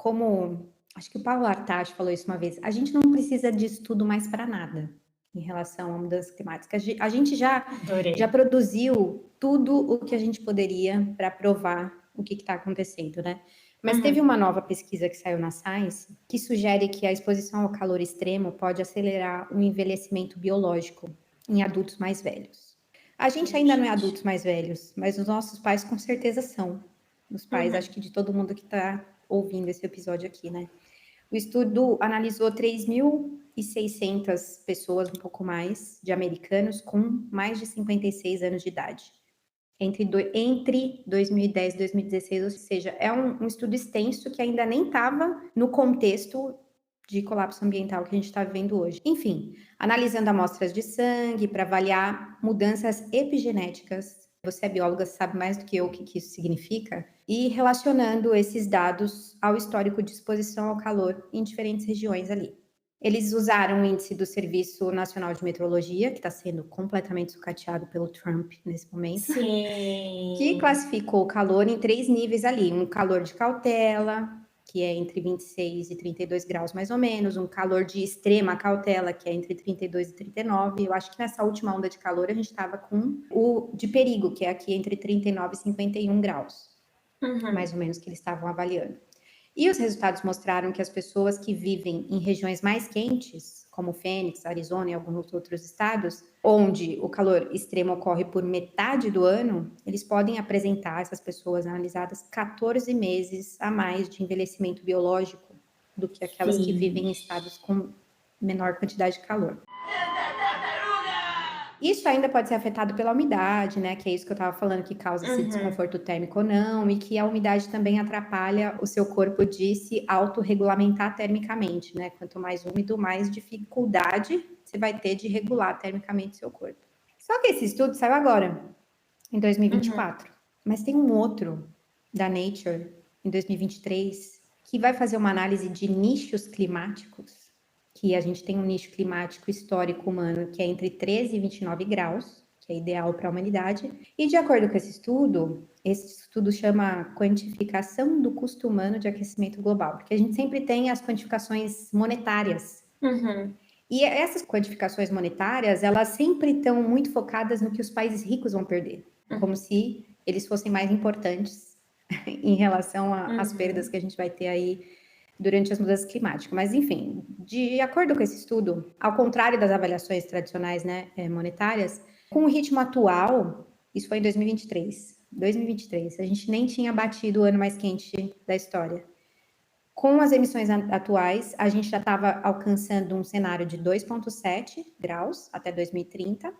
acho que o Paulo Artacho falou isso uma vez, a gente não precisa de estudo mais para nada em relação à mudança climática. A gente já produziu tudo o que a gente poderia para provar o que está acontecendo, né? Mas teve uma nova pesquisa que saiu na Science que sugere que a exposição ao calor extremo pode acelerar o envelhecimento biológico em adultos mais velhos. A gente ainda não é adultos mais velhos, mas os nossos pais com certeza são. Os pais, acho que de todo mundo que está ouvindo esse episódio aqui, né? O estudo analisou 3.600 pessoas, um pouco mais, de americanos com mais de 56 anos de idade. Entre 2010 e 2016, ou seja, é um estudo extenso que ainda nem estava no contexto de colapso ambiental que a gente está vivendo hoje. Enfim, analisando amostras de sangue para avaliar mudanças epigenéticas. Você é bióloga, sabe mais do que eu o que isso significa. E relacionando esses dados ao histórico de exposição ao calor em diferentes regiões ali. Eles usaram o índice do Serviço Nacional de Meteorologia, que está sendo completamente sucateado pelo Trump nesse momento. Sim. Que classificou o calor em 3 níveis ali. Um calor de cautela, que é entre 26 e 32 graus mais ou menos, um calor de extrema cautela, que é entre 32 e 39. Eu acho que nessa última onda de calor a gente estava com o de perigo, que é aqui entre 39 e 51 graus, mais ou menos, que eles estavam avaliando. E os resultados mostraram que as pessoas que vivem em regiões mais quentes, como Phoenix, Arizona e alguns outros estados, onde o calor extremo ocorre por metade do ano, eles podem apresentar, essas pessoas analisadas, 14 meses a mais de envelhecimento biológico do que aquelas que vivem em estados com menor quantidade de calor. Isso ainda pode ser afetado pela umidade, né? Que é isso que eu estava falando, que causa esse desconforto térmico ou não, e que a umidade também atrapalha o seu corpo de se autorregulamentar termicamente, né? Quanto mais úmido, mais dificuldade você vai ter de regular termicamente o seu corpo. Só que esse estudo saiu agora, em 2024. Mas tem um outro da Nature, em 2023, que vai fazer uma análise de nichos climáticos, que a gente tem um nicho climático histórico humano que é entre 13 e 29 graus, que é ideal para a humanidade. E de acordo com esse estudo chama quantificação do custo humano de aquecimento global, porque a gente sempre tem as quantificações monetárias. E essas quantificações monetárias, elas sempre estão muito focadas no que os países ricos vão perder, como se eles fossem mais importantes em relação às perdas que a gente vai ter aí durante as mudanças climáticas. Mas, enfim, de acordo com esse estudo, ao contrário das avaliações tradicionais, né, monetárias, com o ritmo atual, isso foi em 2023, a gente nem tinha batido o ano mais quente da história. Com as emissões atuais, a gente já estava alcançando um cenário de 2,7 graus até 2030,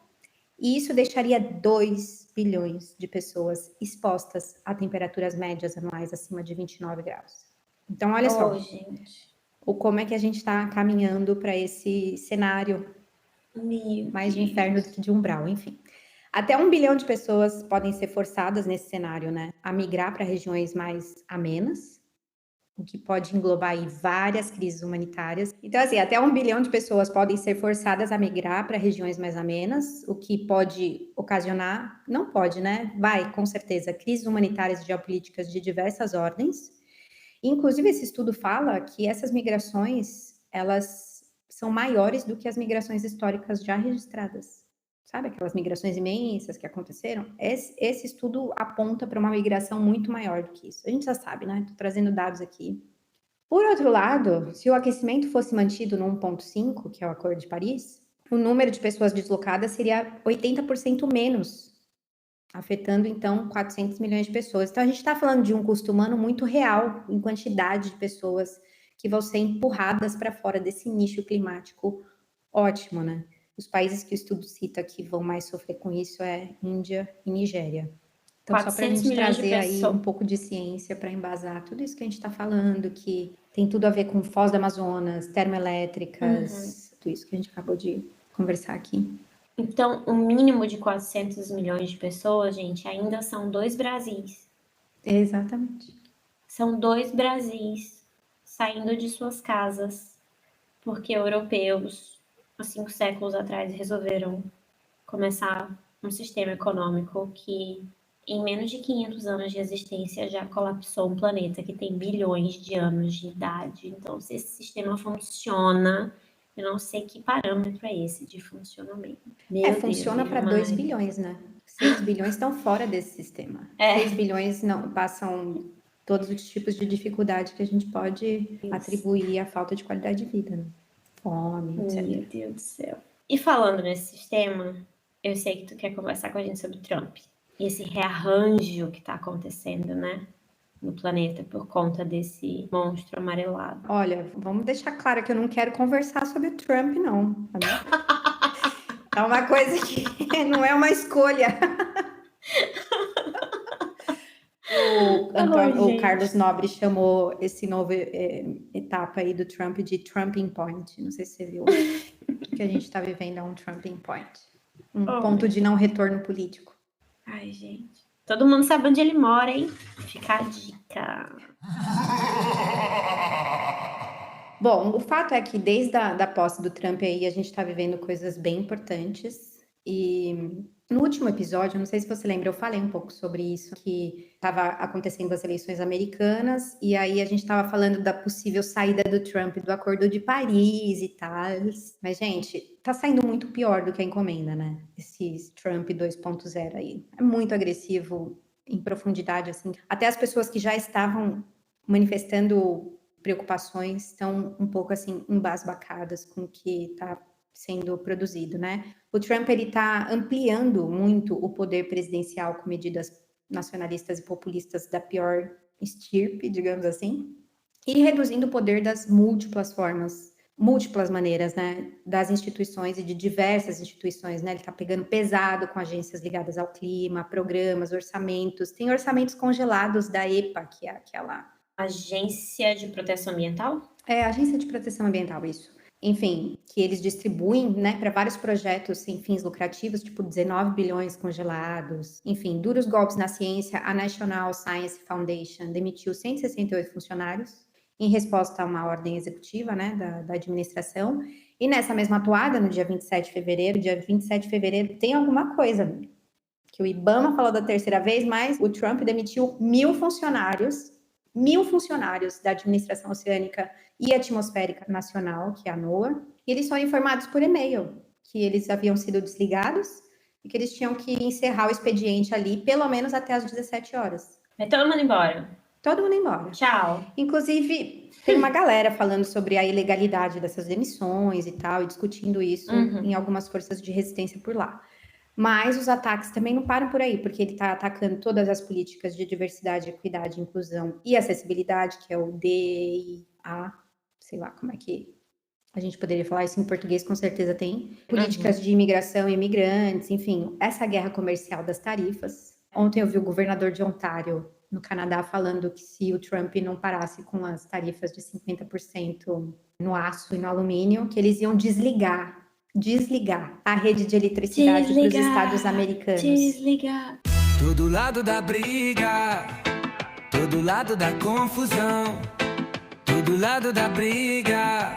e isso deixaria 2 bilhões de pessoas expostas a temperaturas médias anuais acima de 29 graus. Então, olha só, gente. Como é que a gente está caminhando para esse cenário mais de inferno do que de umbral, enfim. Até 1 bilhão de pessoas podem ser forçadas nesse cenário, né, a migrar para regiões mais amenas, o que pode englobar aí várias crises humanitárias. Então, assim, até 1 bilhão de pessoas podem ser forçadas a migrar para regiões mais amenas, o que pode ocasionar, não pode, né? Vai, com certeza, crises humanitárias e geopolíticas de diversas ordens. Inclusive, esse estudo fala que essas migrações, elas são maiores do que as migrações históricas já registradas. Sabe aquelas migrações imensas que aconteceram? Esse estudo aponta para uma migração muito maior do que isso. A gente já sabe, né? Estou trazendo dados aqui. Por outro lado, se o aquecimento fosse mantido no 1,5, que é o Acordo de Paris, o número de pessoas deslocadas seria 80% menos, afetando, então, 400 milhões de pessoas. Então, a gente está falando de um custo humano muito real em quantidade de pessoas que vão ser empurradas para fora desse nicho climático ótimo, né? Os países que o estudo cita que vão mais sofrer com isso é Índia e Nigéria. Então, só para a gente trazer aí um pouco de ciência para embasar tudo isso que a gente está falando, que tem tudo a ver com Foz do Amazonas, termoelétricas, tudo isso que a gente acabou de conversar aqui. Então, o mínimo de 400 milhões de pessoas, gente, ainda são 2 Brasis. Exatamente. São 2 Brasis saindo de suas casas, porque europeus, há 5 séculos atrás, resolveram começar um sistema econômico que, em menos de 500 anos de existência, já colapsou um planeta que tem bilhões de anos de idade. Então, se esse sistema funciona, eu não sei que parâmetro é esse de funcionamento. Funciona para 2 bilhões, né? 6 bilhões estão fora desse sistema. 6 bilhões não passam todos os tipos de dificuldade que a gente pode atribuir à falta de qualidade de vida, né? Fome, etc. Meu Deus do céu. E falando nesse sistema, eu sei que tu quer conversar com a gente sobre Trump. E esse rearranjo que está acontecendo, né? No planeta por conta desse monstro amarelado. Olha, vamos deixar claro que eu não quero conversar sobre o Trump, não. É uma coisa que não é uma escolha. O Carlos Nobre chamou esse novo etapa aí do Trump de Trumping Point. Não sei se você viu. Que a gente está vivendo é um Trumping Point. Ponto de não retorno político. Ai, gente. Todo mundo sabe onde ele mora, hein? Fica a dica. Bom, o fato é que desde a posse do Trump aí, a gente está vivendo coisas bem importantes. E no último episódio, não sei se você lembra, eu falei um pouco sobre isso, que estava acontecendo as eleições americanas, e aí a gente estava falando da possível saída do Trump do Acordo de Paris e tal. Mas, gente, tá saindo muito pior do que a encomenda, né? Esse Trump 2.0 aí. É muito agressivo em profundidade, assim. Até as pessoas que já estavam manifestando preocupações estão um pouco, assim, embasbacadas com o que está sendo produzido, né? O Trump, ele está ampliando muito o poder presidencial com medidas nacionalistas e populistas da pior estirpe, digamos assim, e reduzindo o poder das múltiplas maneiras, né, das instituições e de diversas instituições, né? Ele está pegando pesado com agências ligadas ao clima, programas, orçamentos. Tem orçamentos congelados da EPA, que é aquela... Agência de Proteção Ambiental? Agência de Proteção Ambiental, isso. enfim, que eles distribuem, né, para vários projetos sem fins lucrativos, tipo 19 bilhões congelados. Enfim, duros golpes na ciência, a National Science Foundation demitiu 168 funcionários em resposta a uma ordem executiva, né, da administração. E nessa mesma atuada, no dia 27 de fevereiro tem alguma coisa que o IBAMA falou da terceira vez, mas o Trump demitiu 1.000 funcionários da Administração Oceânica e Atmosférica Nacional, que é a NOAA, e eles foram informados por e-mail que eles haviam sido desligados e que eles tinham que encerrar o expediente ali, pelo menos até as 17 horas. Vai todo mundo embora. Todo mundo embora. Tchau. Inclusive, tem uma galera falando sobre a ilegalidade dessas demissões e tal, e discutindo isso em algumas forças de resistência por lá. Mas os ataques também não param por aí, porque ele está atacando todas as políticas de diversidade, equidade, inclusão e acessibilidade, que é o DEIA, sei lá como é que a gente poderia falar isso em português, com certeza tem. Políticas de imigração e imigrantes, enfim, essa guerra comercial das tarifas. Ontem eu vi o governador de Ontário, no Canadá, falando que se o Trump não parasse com as tarifas de 50% no aço e no alumínio, que eles iam desligar a rede de eletricidade para os estados americanos. Desligar. Todo lado da briga, todo lado da confusão, todo lado da briga,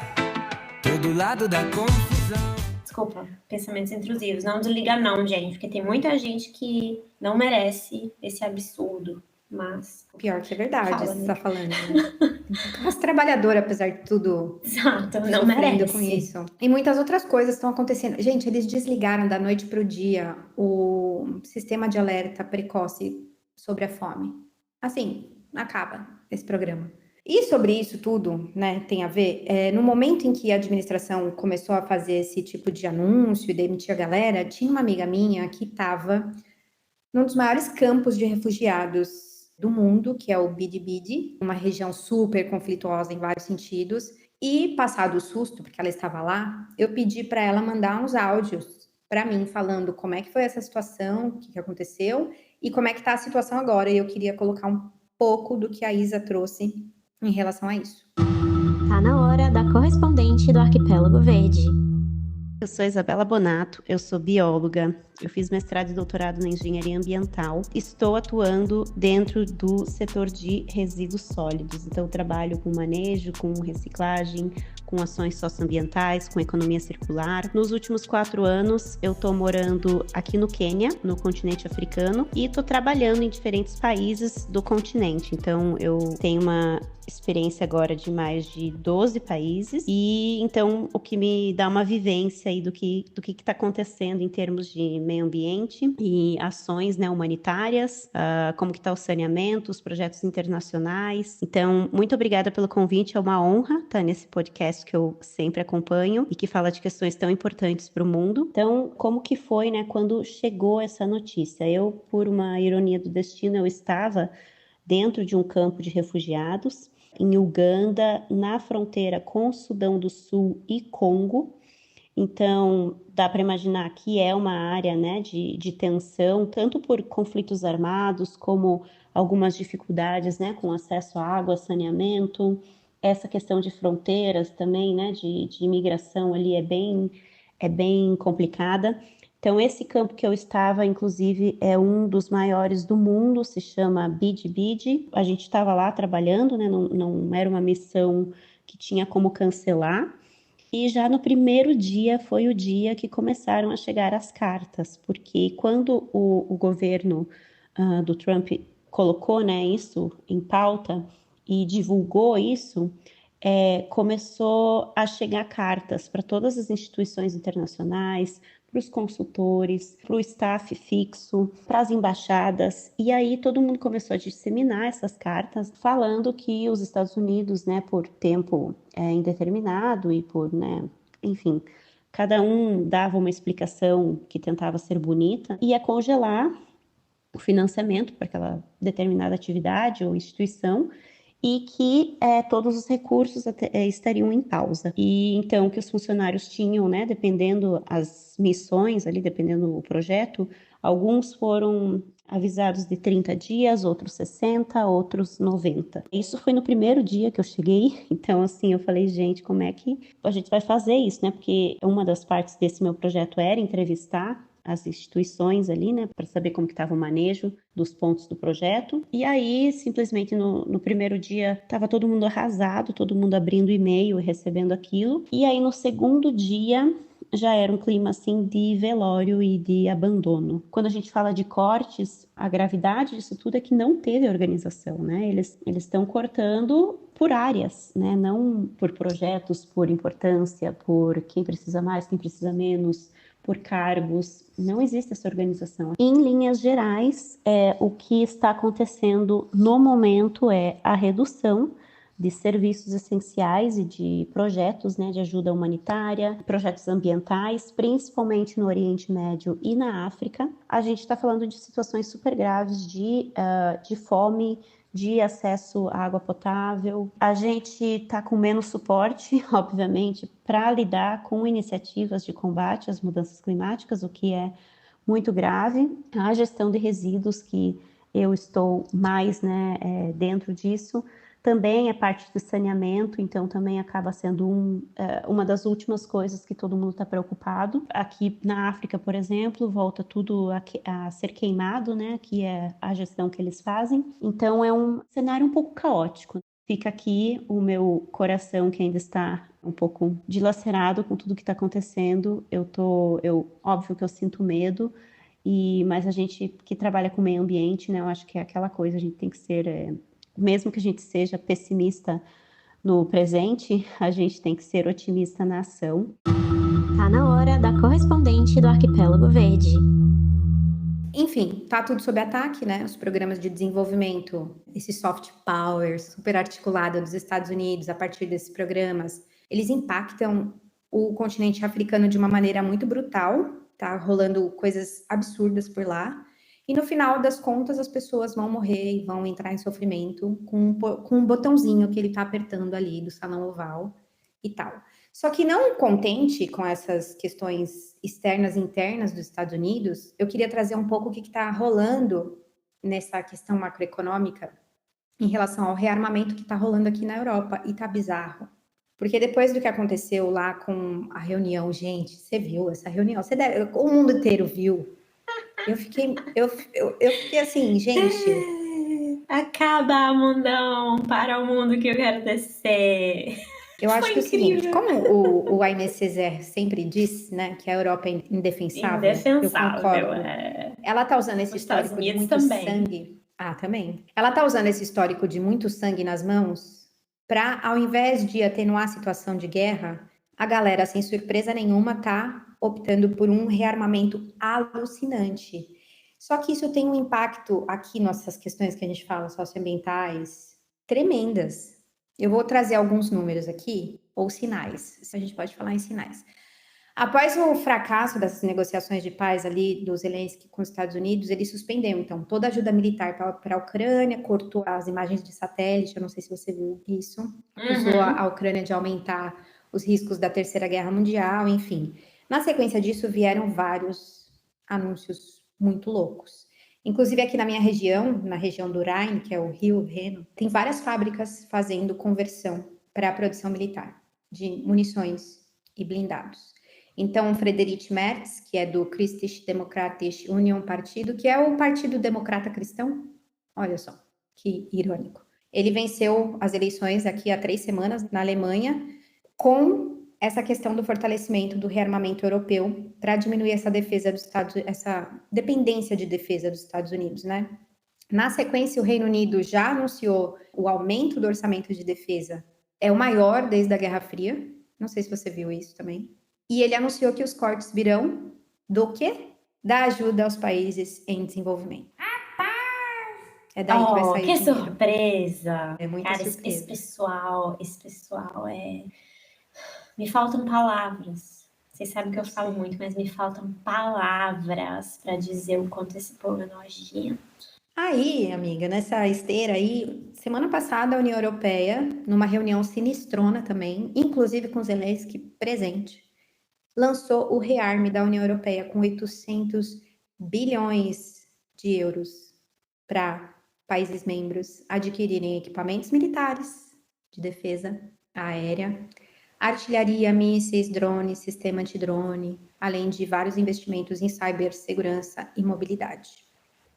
todo lado da confusão. Desculpa, pensamentos intrusivos. Não desliga não, gente, porque tem muita gente que não merece esse absurdo. Mas... Pior que é verdade, você tá falando. Né? As trabalhadoras, apesar de tudo... Exato, não merece. Com isso. E muitas outras coisas estão acontecendo. Gente, eles desligaram da noite para o dia o sistema de alerta precoce sobre a fome. Assim, acaba esse programa. E sobre isso tudo, né, tem a ver, no momento em que a administração começou a fazer esse tipo de anúncio e demitir a galera, tinha uma amiga minha que estava num dos maiores campos de refugiados do mundo, que é o Bidi-Bidi, uma região super conflituosa em vários sentidos. E, passado o susto, porque ela estava lá, eu pedi para ela mandar uns áudios para mim, falando como é que foi essa situação, o que aconteceu, e como é que está a situação agora. E eu queria colocar um pouco do que a Isa trouxe em relação a isso. Tá na hora da correspondente do Arquipélago Verde. Eu sou Isabela Bonato, eu sou bióloga, eu fiz mestrado e doutorado na engenharia ambiental. Estou atuando dentro do setor de resíduos sólidos, então trabalho com manejo, com reciclagem, com ações socioambientais, com economia circular. Nos últimos 4 anos, eu estou morando aqui no Quênia, no continente africano, e estou trabalhando em diferentes países do continente. Então, eu tenho uma experiência agora de mais de 12 países, e então o que me dá uma vivência aí do que está acontecendo em termos de meio ambiente e ações, né, humanitárias, como que está o saneamento, os projetos internacionais. Então, muito obrigada pelo convite, é uma honra estar nesse podcast que eu sempre acompanho e que fala de questões tão importantes para o mundo. Então, como que foi, né, quando chegou essa notícia? Eu, por uma ironia do destino, eu estava dentro de um campo de refugiados em Uganda, na fronteira com o Sudão do Sul e Congo. Então, dá para imaginar que é uma área, né, de tensão, tanto por conflitos armados, como algumas dificuldades, né, com acesso à água, saneamento. Essa questão de fronteiras também, né, de imigração ali é bem complicada. Então, esse campo que eu estava, inclusive, é um dos maiores do mundo, se chama Bidi-Bidi. A gente estava lá trabalhando, né? Não era uma missão que tinha como cancelar. E já no primeiro dia foi o dia que começaram a chegar as cartas, porque quando o governo do Trump colocou, né, isso em pauta e divulgou isso, começou a chegar cartas para todas as instituições internacionais, para os consultores, para o staff fixo, para as embaixadas, e aí todo mundo começou a disseminar essas cartas, falando que os Estados Unidos, né, por tempo indeterminado e por, né, enfim, cada um dava uma explicação que tentava ser bonita, ia congelar o financiamento para aquela determinada atividade ou instituição, e que todos os recursos estariam em pausa. E então que os funcionários tinham, né, dependendo as missões ali, dependendo do projeto, alguns foram avisados de 30 dias, outros 60, outros 90. Isso foi no primeiro dia que eu cheguei, então assim, eu falei, gente, como é que a gente vai fazer isso, né? Porque uma das partes desse meu projeto era entrevistar as instituições ali, né, para saber como que estava o manejo dos pontos do projeto. E aí, simplesmente no primeiro dia, estava todo mundo arrasado, todo mundo abrindo e-mail e recebendo aquilo. E aí, no segundo dia, já era um clima assim de velório e de abandono. Quando a gente fala de cortes, a gravidade disso tudo é que não teve organização, né? Eles estão cortando por áreas, né? Não por projetos, por importância, por quem precisa mais, quem precisa menos, por cargos. Não existe essa organização. Em linhas gerais, o que está acontecendo no momento é a redução de serviços essenciais e de projetos, né, de ajuda humanitária, projetos ambientais, principalmente no Oriente Médio e na África. A gente está falando de situações super graves de fome, de acesso à água potável. A gente está com menos suporte, obviamente, para lidar com iniciativas de combate às mudanças climáticas, o que é muito grave. A gestão de resíduos, que eu estou mais, né, dentro disso, também é parte do saneamento, então também acaba sendo uma das últimas coisas que todo mundo está preocupado. Aqui na África, por exemplo, volta tudo a ser queimado, né, que é a gestão que eles fazem. Então é um cenário um pouco caótico. Fica aqui o meu coração, que ainda está um pouco dilacerado com tudo que está acontecendo. Óbvio que eu sinto medo, mas a gente que trabalha com meio ambiente, né, eu acho que é aquela coisa, a gente tem que ser... mesmo que a gente seja pessimista no presente, a gente tem que ser otimista na ação. Tá na hora da correspondente do Arquipélago Verde. Enfim, tá tudo sob ataque, né? Os programas de desenvolvimento, esse soft power super articulado dos Estados Unidos a partir desses programas, eles impactam o continente africano de uma maneira muito brutal, tá rolando coisas absurdas por lá. E no final das contas, as pessoas vão morrer e vão entrar em sofrimento com um botãozinho que ele tá apertando ali do salão oval e tal. Só que não contente com essas questões externas e internas dos Estados Unidos, eu queria trazer um pouco o que está rolando nessa questão macroeconômica em relação ao rearmamento que está rolando aqui na Europa, e tá bizarro. Porque depois do que aconteceu lá com a reunião, gente, você viu essa reunião? O mundo inteiro viu. Eu fiquei assim, gente... Acaba, mundão, para o mundo que eu quero descer. Eu acho que é o seguinte, como o Aimé Césaire sempre diz, né, que a Europa é indefensável, eu concordo. Ela tá usando esse histórico de muito sangue. Ah, também. Ela tá usando esse histórico de muito sangue nas mãos para, ao invés de atenuar a situação de guerra, a galera, sem surpresa nenhuma, tá optando por um rearmamento alucinante. Só que isso tem um impacto aqui nessas questões que a gente fala socioambientais tremendas. Eu vou trazer alguns números aqui, ou sinais, se a gente pode falar em sinais. Após o fracasso dessas negociações de paz ali do Zelensky com os Estados Unidos, ele suspendeu, então, toda a ajuda militar para a Ucrânia, cortou as imagens de satélite, eu não sei se você viu isso, acusou a Ucrânia de aumentar os riscos da Terceira Guerra Mundial, enfim. Na sequência disso, vieram vários anúncios muito loucos. Inclusive aqui na minha região, na região do Rhein, que é o Rio Reno, tem várias fábricas fazendo conversão para a produção militar de munições e blindados. Então, Friedrich Merz, que é do Christlich-Demokratische Union Partido, que é o Partido Democrata Cristão, olha só, que irônico. Ele venceu as eleições aqui há 3 semanas na Alemanha com essa questão do fortalecimento do rearmamento europeu para diminuir essa defesa dos Estados, essa dependência de defesa dos Estados Unidos, né? Na sequência, o Reino Unido já anunciou o aumento do orçamento de defesa, é o maior desde a Guerra Fria. Não sei se você viu isso também. E ele anunciou que os cortes virão do quê? Da ajuda aos países em desenvolvimento. É daí que vai sair que o dinheiro. Surpresa! É muita surpresa. Esse pessoal é... Me faltam palavras. Vocês sabem que eu falo muito, mas me faltam palavras para dizer o quanto esse povo é nojento. Aí, amiga, nessa esteira aí, semana passada a União Europeia, numa reunião sinistrona também, inclusive com Zelensky presente, lançou o rearme da União Europeia com 800 bilhões de euros para países membros adquirirem equipamentos militares de defesa aérea, artilharia, mísseis, drones, sistema antidrone, além de vários investimentos em cibersegurança e mobilidade.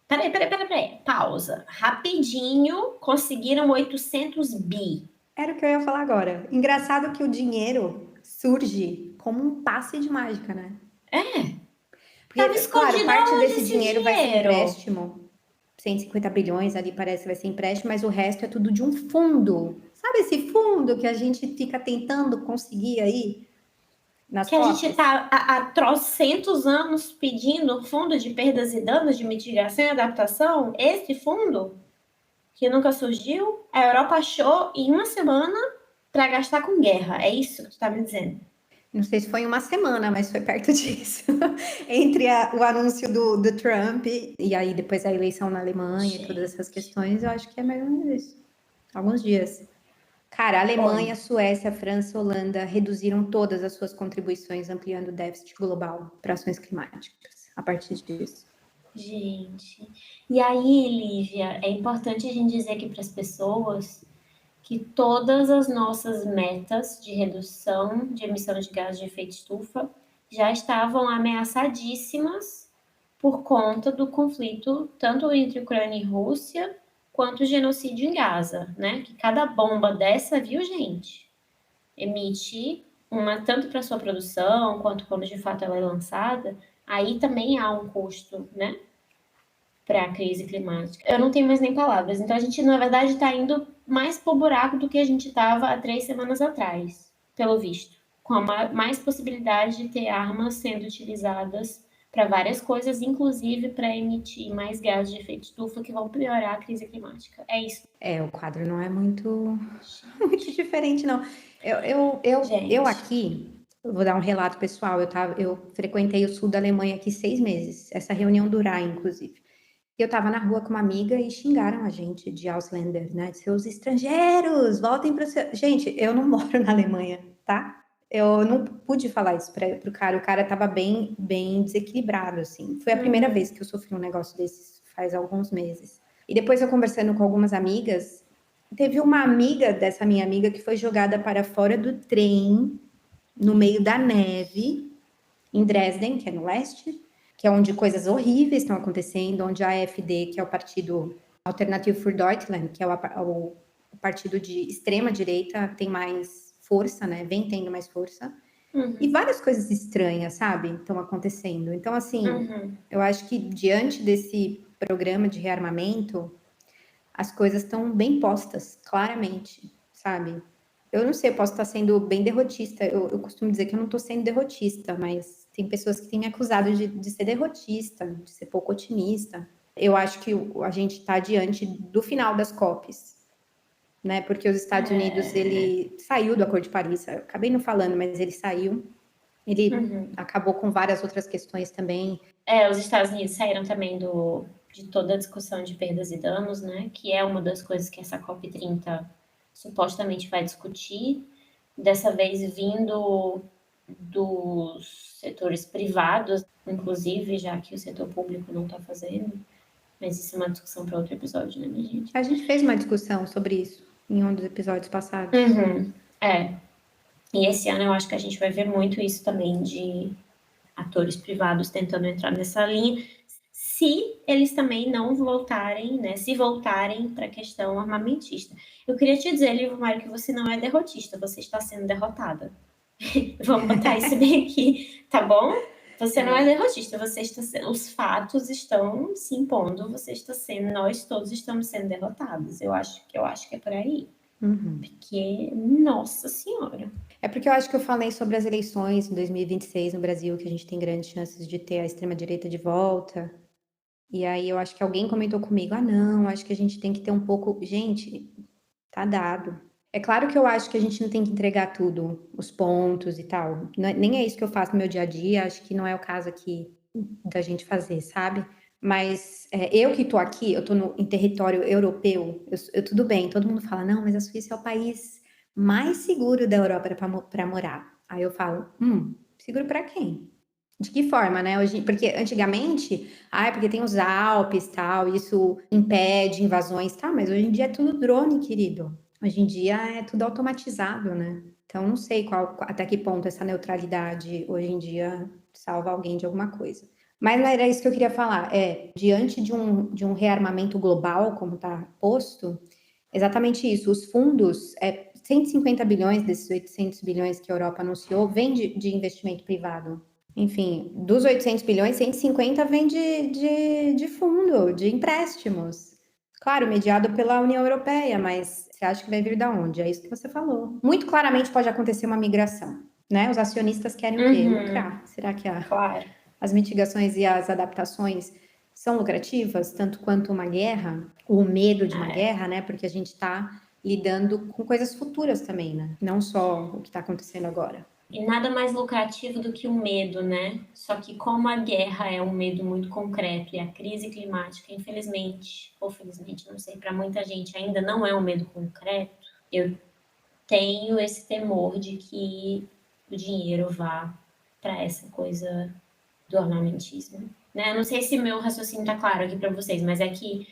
Peraí. Pausa. Rapidinho, conseguiram 800 bi. Era o que eu ia falar agora. Engraçado que o dinheiro surge como um passe de mágica, né? Tava Porque, escondido claro, parte aonde desse esse dinheiro vai ser dinheiro? empréstimo. 150 bilhões ali parece que vai ser empréstimo, mas o resto é tudo de um fundo. Sabe esse fundo que a gente fica tentando conseguir aí nas Que a gente COPs? tá há trocentos anos pedindo fundo de perdas e danos de mitigação e adaptação? Esse fundo, que nunca surgiu, a Europa achou em uma semana para gastar com guerra. É isso que tu tá me dizendo? Não sei se foi uma semana, mas foi perto disso. Entre o anúncio do Trump e aí depois a eleição na Alemanha e todas essas questões, eu acho que é mais ou menos isso. Alguns dias. Cara, a Alemanha, Suécia, França, Holanda reduziram todas as suas contribuições, ampliando o déficit global para ações climáticas a partir disso. Gente, e aí, Lívia, é importante a gente dizer aqui para as pessoas que todas as nossas metas de redução de emissão de gases de efeito estufa já estavam ameaçadíssimas por conta do conflito tanto entre Ucrânia e Rússia, quanto o genocídio em Gaza, né? Que cada bomba dessa, viu, gente, emite tanto para sua produção, quanto quando de fato ela é lançada, aí também há um custo, né? Para a crise climática. Eu não tenho mais nem palavras. Então a gente, na verdade, está indo mais pro buraco do que a gente estava há 3 semanas atrás, pelo visto. Com mais possibilidade de ter armas sendo utilizadas para várias coisas, inclusive para emitir mais gases de efeito estufa que vão piorar a crise climática. É isso. O quadro não é muito diferente, não. Gente. Eu aqui, vou dar um relato pessoal, eu frequentei o sul da Alemanha aqui 6 meses, essa reunião durar, inclusive. Eu estava na rua com uma amiga e xingaram a gente de Ausländer, né? De seus estrangeiros, voltem para o seu... Gente, eu não moro na Alemanha, tá? Eu não pude falar isso pro cara. O cara tava bem desequilibrado, assim. Foi a primeira vez que eu sofri um negócio desses, faz alguns meses. E depois eu conversando com algumas amigas, teve uma amiga dessa minha amiga que foi jogada para fora do trem, no meio da neve, em Dresden, que é no leste, que é onde coisas horríveis estão acontecendo, onde a AfD, que é o Partido Alternative für Deutschland, que é o partido de extrema-direita, tem mais força, né? Vem tendo mais força. E várias coisas estranhas, sabe? Estão acontecendo. Então, assim, eu acho que diante desse programa de rearmamento, as coisas estão bem postas, claramente, sabe? Eu não sei, eu posso estar sendo bem derrotista. Eu costumo dizer que eu não estou sendo derrotista, mas tem pessoas que têm me acusado de ser derrotista, de ser pouco otimista. Eu acho que a gente está diante do final das COPs, né? Porque os Estados Unidos, ele saiu do Acordo de Paris. Eu acabei não falando, mas ele saiu. Ele acabou com várias outras questões também. Os Estados Unidos saíram também de toda a discussão de perdas e danos, né? Que é uma das coisas que essa COP30 supostamente vai discutir, dessa vez vindo dos setores privados, inclusive, já que o setor público não está fazendo. Mas isso é uma discussão para outro episódio, né, minha gente? A gente fez uma discussão sobre isso em um dos episódios passados. E esse ano eu acho que a gente vai ver muito isso também de atores privados tentando entrar nessa linha, se eles também não voltarem, né? Se voltarem para a questão armamentista. Eu queria te dizer, Lívia Mário, que você não é derrotista, você está sendo derrotada. Vamos botar isso bem aqui, tá bom? Você não é derrotista, você está sendo, os fatos estão se impondo, você está sendo, nós todos estamos sendo derrotados. Eu acho que é por aí. Porque, nossa senhora. É porque eu acho que eu falei sobre as eleições em 2026 no Brasil, que a gente tem grandes chances de ter a extrema-direita de volta. E aí eu acho que alguém comentou comigo, não, acho que a gente tem que ter um pouco... Gente, tá dado. É claro que eu acho que a gente não tem que entregar tudo, os pontos e tal. Nem é isso que eu faço no meu dia a dia, acho que não é o caso aqui da gente fazer, sabe? Mas eu que tô aqui, eu tô em território europeu, eu tudo bem, todo mundo fala, não, mas a Suíça é o país mais seguro da Europa para morar. Aí eu falo, seguro para quem? De que forma, né? Hoje, porque antigamente, porque tem os Alpes, tal, isso impede invasões, tá? Mas hoje em dia é tudo drone, querido. Hoje em dia é tudo automatizado, né? Então não sei até que ponto essa neutralidade hoje em dia salva alguém de alguma coisa. Mas não era isso que eu queria falar. Diante de um rearmamento global, como está posto, exatamente isso. Os fundos, 150 bilhões desses 800 bilhões que a Europa anunciou, vem de investimento privado. Enfim, dos 800 bilhões, 150 vem de fundo, de empréstimos. Claro, mediado pela União Europeia, mas você acha que vai vir da onde? É isso que você falou. Muito claramente pode acontecer uma migração, né? Os acionistas querem o quê? Lucrar. Será que Claro. as mitigações e as adaptações são lucrativas, tanto quanto uma guerra, o medo de uma guerra, né? Porque a gente está lidando com coisas futuras também, né? Não só o que está acontecendo agora. E nada mais lucrativo do que o medo, né? Só que como a guerra é um medo muito concreto e a crise climática, infelizmente, ou felizmente, não sei, para muita gente ainda não é um medo concreto, eu tenho esse temor de que o dinheiro vá para essa coisa do armamentismo, né? Eu não sei se meu raciocínio está claro aqui para vocês, mas é que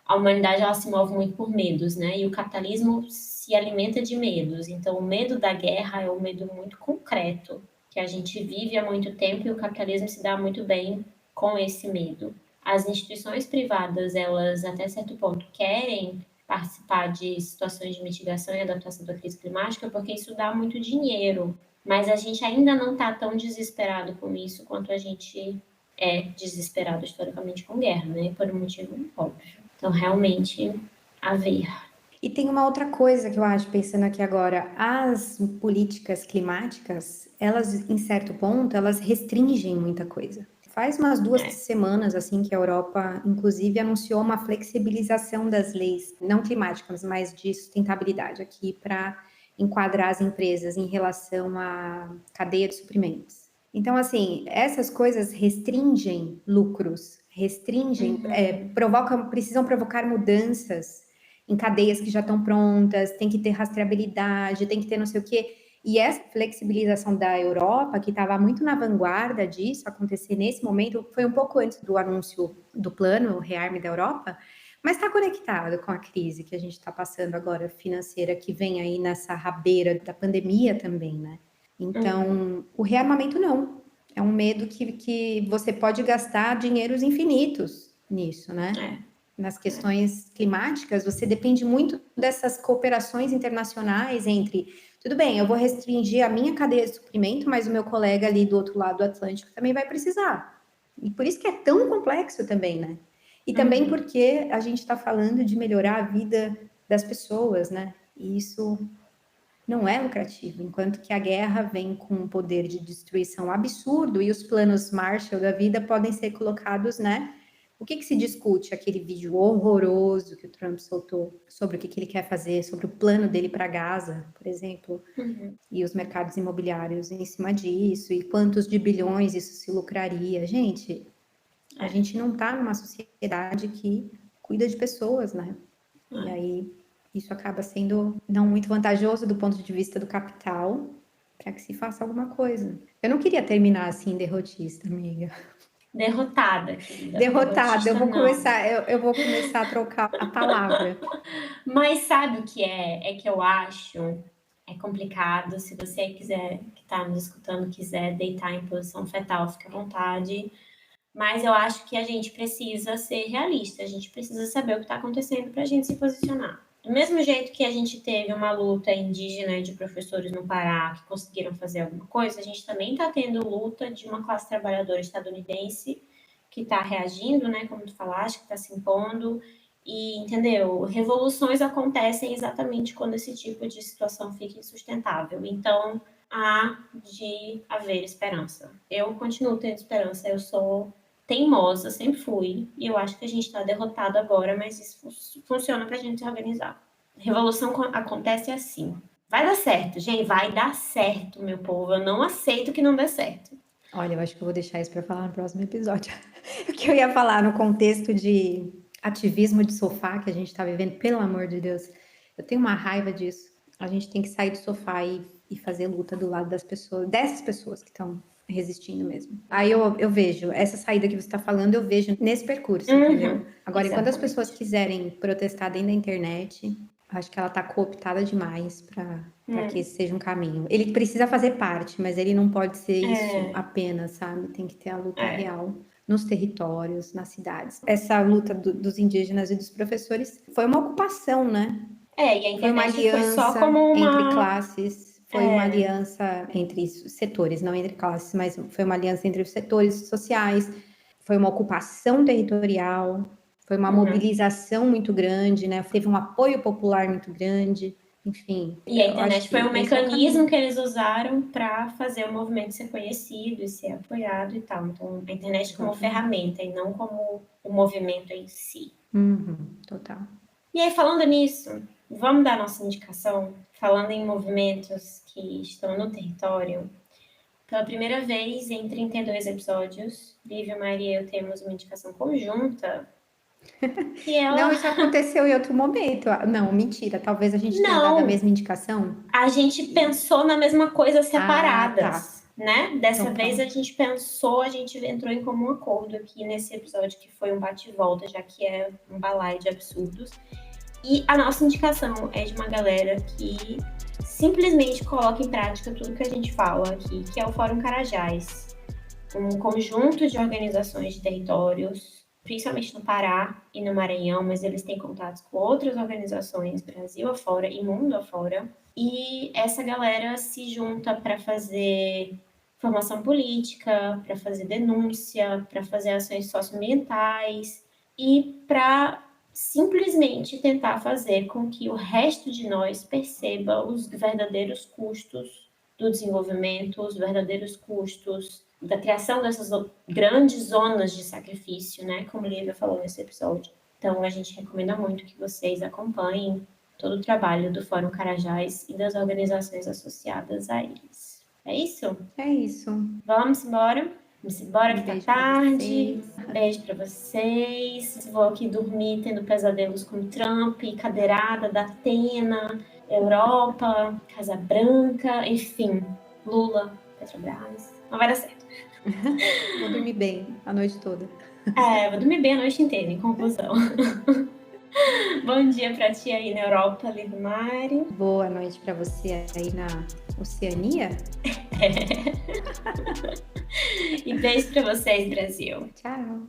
a humanidade ela se move muito por medos, né? E o capitalismo se alimenta de medos. Então, o medo da guerra é um medo muito concreto, que a gente vive há muito tempo e o capitalismo se dá muito bem com esse medo. As instituições privadas, elas até certo ponto querem participar de situações de mitigação e adaptação da crise climática porque isso dá muito dinheiro. Mas a gente ainda não está tão desesperado com isso quanto a gente é desesperado historicamente com guerra, né? Por um motivo óbvio. Então, realmente, a ver. E tem uma outra coisa que eu acho, pensando aqui agora, as políticas climáticas, elas, em certo ponto, elas restringem muita coisa. Faz umas 2 semanas, assim, que a Europa, inclusive, anunciou uma flexibilização das leis, não climáticas, mas de sustentabilidade aqui, para enquadrar as empresas em relação à cadeia de suprimentos. Então, assim, essas coisas restringem lucros, precisam provocar mudanças em cadeias que já estão prontas, tem que ter rastreabilidade, tem que ter não sei o quê. E essa flexibilização da Europa, que estava muito na vanguarda disso, acontecer nesse momento, foi um pouco antes do anúncio do plano, o rearme da Europa, mas está conectado com a crise que a gente está passando agora, financeira, que vem aí nessa rabeira da pandemia também, né? Então, o rearmamento não. É um medo que você pode gastar dinheiros infinitos nisso, né? Nas questões climáticas, você depende muito dessas cooperações internacionais entre, tudo bem, eu vou restringir a minha cadeia de suprimento, mas o meu colega ali do outro lado do Atlântico também vai precisar. E por isso que é tão complexo também, né? E também porque a gente está falando de melhorar a vida das pessoas, né? E isso não é lucrativo, enquanto que a guerra vem com um poder de destruição absurdo e os planos Marshall da vida podem ser colocados, né? O que se discute? Aquele vídeo horroroso que o Trump soltou sobre o que ele quer fazer, sobre o plano dele para Gaza, por exemplo, e os mercados imobiliários em cima disso, e quantos de bilhões isso se lucraria. Gente, a gente não está numa sociedade que cuida de pessoas, né? E aí isso acaba sendo não muito vantajoso do ponto de vista do capital para que se faça alguma coisa. Eu não queria terminar assim derrotista, amiga. Derrotada, querida. Derrotada, eu vou começar a trocar a palavra. Mas sabe o que é? É que eu acho complicado. Se você quiser, que está nos escutando, quiser deitar em posição fetal, fique à vontade. Mas eu acho que a gente precisa ser realista. A gente precisa saber o que está acontecendo para a gente se posicionar. Do mesmo jeito que a gente teve uma luta indígena de professores no Pará que conseguiram fazer alguma coisa, a gente também está tendo luta de uma classe trabalhadora estadunidense que está reagindo, né, como tu falaste, que está se impondo. E, entendeu? Revoluções acontecem exatamente quando esse tipo de situação fica insustentável. Então, há de haver esperança. Eu continuo tendo esperança, eu sou teimosa, sempre fui, e eu acho que a gente está derrotado agora, mas isso funciona para a gente se organizar. Revolução acontece assim. Vai dar certo, gente, vai dar certo, meu povo. Eu não aceito que não dê certo. Olha, eu acho que eu vou deixar isso para falar no próximo episódio. O que eu ia falar no contexto de ativismo de sofá que a gente está vivendo, pelo amor de Deus, eu tenho uma raiva disso. A gente tem que sair do sofá e fazer luta do lado das pessoas, dessas pessoas que estão resistindo mesmo. Aí eu vejo, essa saída que você está falando, eu vejo nesse percurso, entendeu? Agora, enquanto as pessoas quiserem protestar dentro da internet, acho que ela está cooptada demais para que esse seja um caminho. Ele precisa fazer parte, mas ele não pode ser isso apenas, sabe? Tem que ter a luta real nos territórios, nas cidades. Essa luta dos indígenas e dos professores foi uma ocupação, né? E a internet foi uma aliança foi só como entre classes, foi uma aliança entre setores, não entre classes, mas foi uma aliança entre os setores sociais, foi uma ocupação territorial, foi uma mobilização muito grande, né? Teve um apoio popular muito grande, enfim. E a internet foi um mecanismo que eles usaram para fazer o movimento ser conhecido e ser apoiado e tal. Então, a internet como ferramenta e não como o movimento em si. Total. E aí, falando nisso, vamos dar nossa indicação? Falando em movimentos que estão no território, pela primeira vez em 32 episódios, Lívia, Maria e eu temos uma indicação conjunta. Não, isso aconteceu em outro momento. Não, mentira. Talvez a gente tenha dado a mesma indicação. A gente pensou na mesma coisa separadas, né? Dessa vez a gente pensou, a gente entrou em comum acordo aqui nesse episódio, que foi um bate-volta, já que é um balaio de absurdos. E a nossa indicação é de uma galera que simplesmente coloca em prática tudo que a gente fala aqui, que é o Fórum Carajás. Um conjunto de organizações de territórios, principalmente no Pará e no Maranhão, mas eles têm contatos com outras organizações, Brasil afora e mundo afora. E essa galera se junta para fazer formação política, para fazer denúncia, para fazer ações socioambientais e para simplesmente tentar fazer com que o resto de nós perceba os verdadeiros custos do desenvolvimento, os verdadeiros custos da criação dessas grandes zonas de sacrifício, né? Como a Lívia falou nesse episódio. Então, a gente recomenda muito que vocês acompanhem todo o trabalho do Fórum Carajás e das organizações associadas a eles. É isso? É isso. Vamos embora? Vamos embora que tá tarde. Beijo pra vocês. Vou aqui dormir tendo pesadelos com Trump, cadeirada da Atena, Europa, Casa Branca, enfim, Lula, Petrobras. Não vai dar certo. Vou dormir bem a noite toda. Vou dormir bem a noite inteira, em conclusão. Bom dia pra ti aí na Europa, Lívia Mari. Boa noite pra você aí na Oceania. E beijo pra vocês, Brasil. Tchau.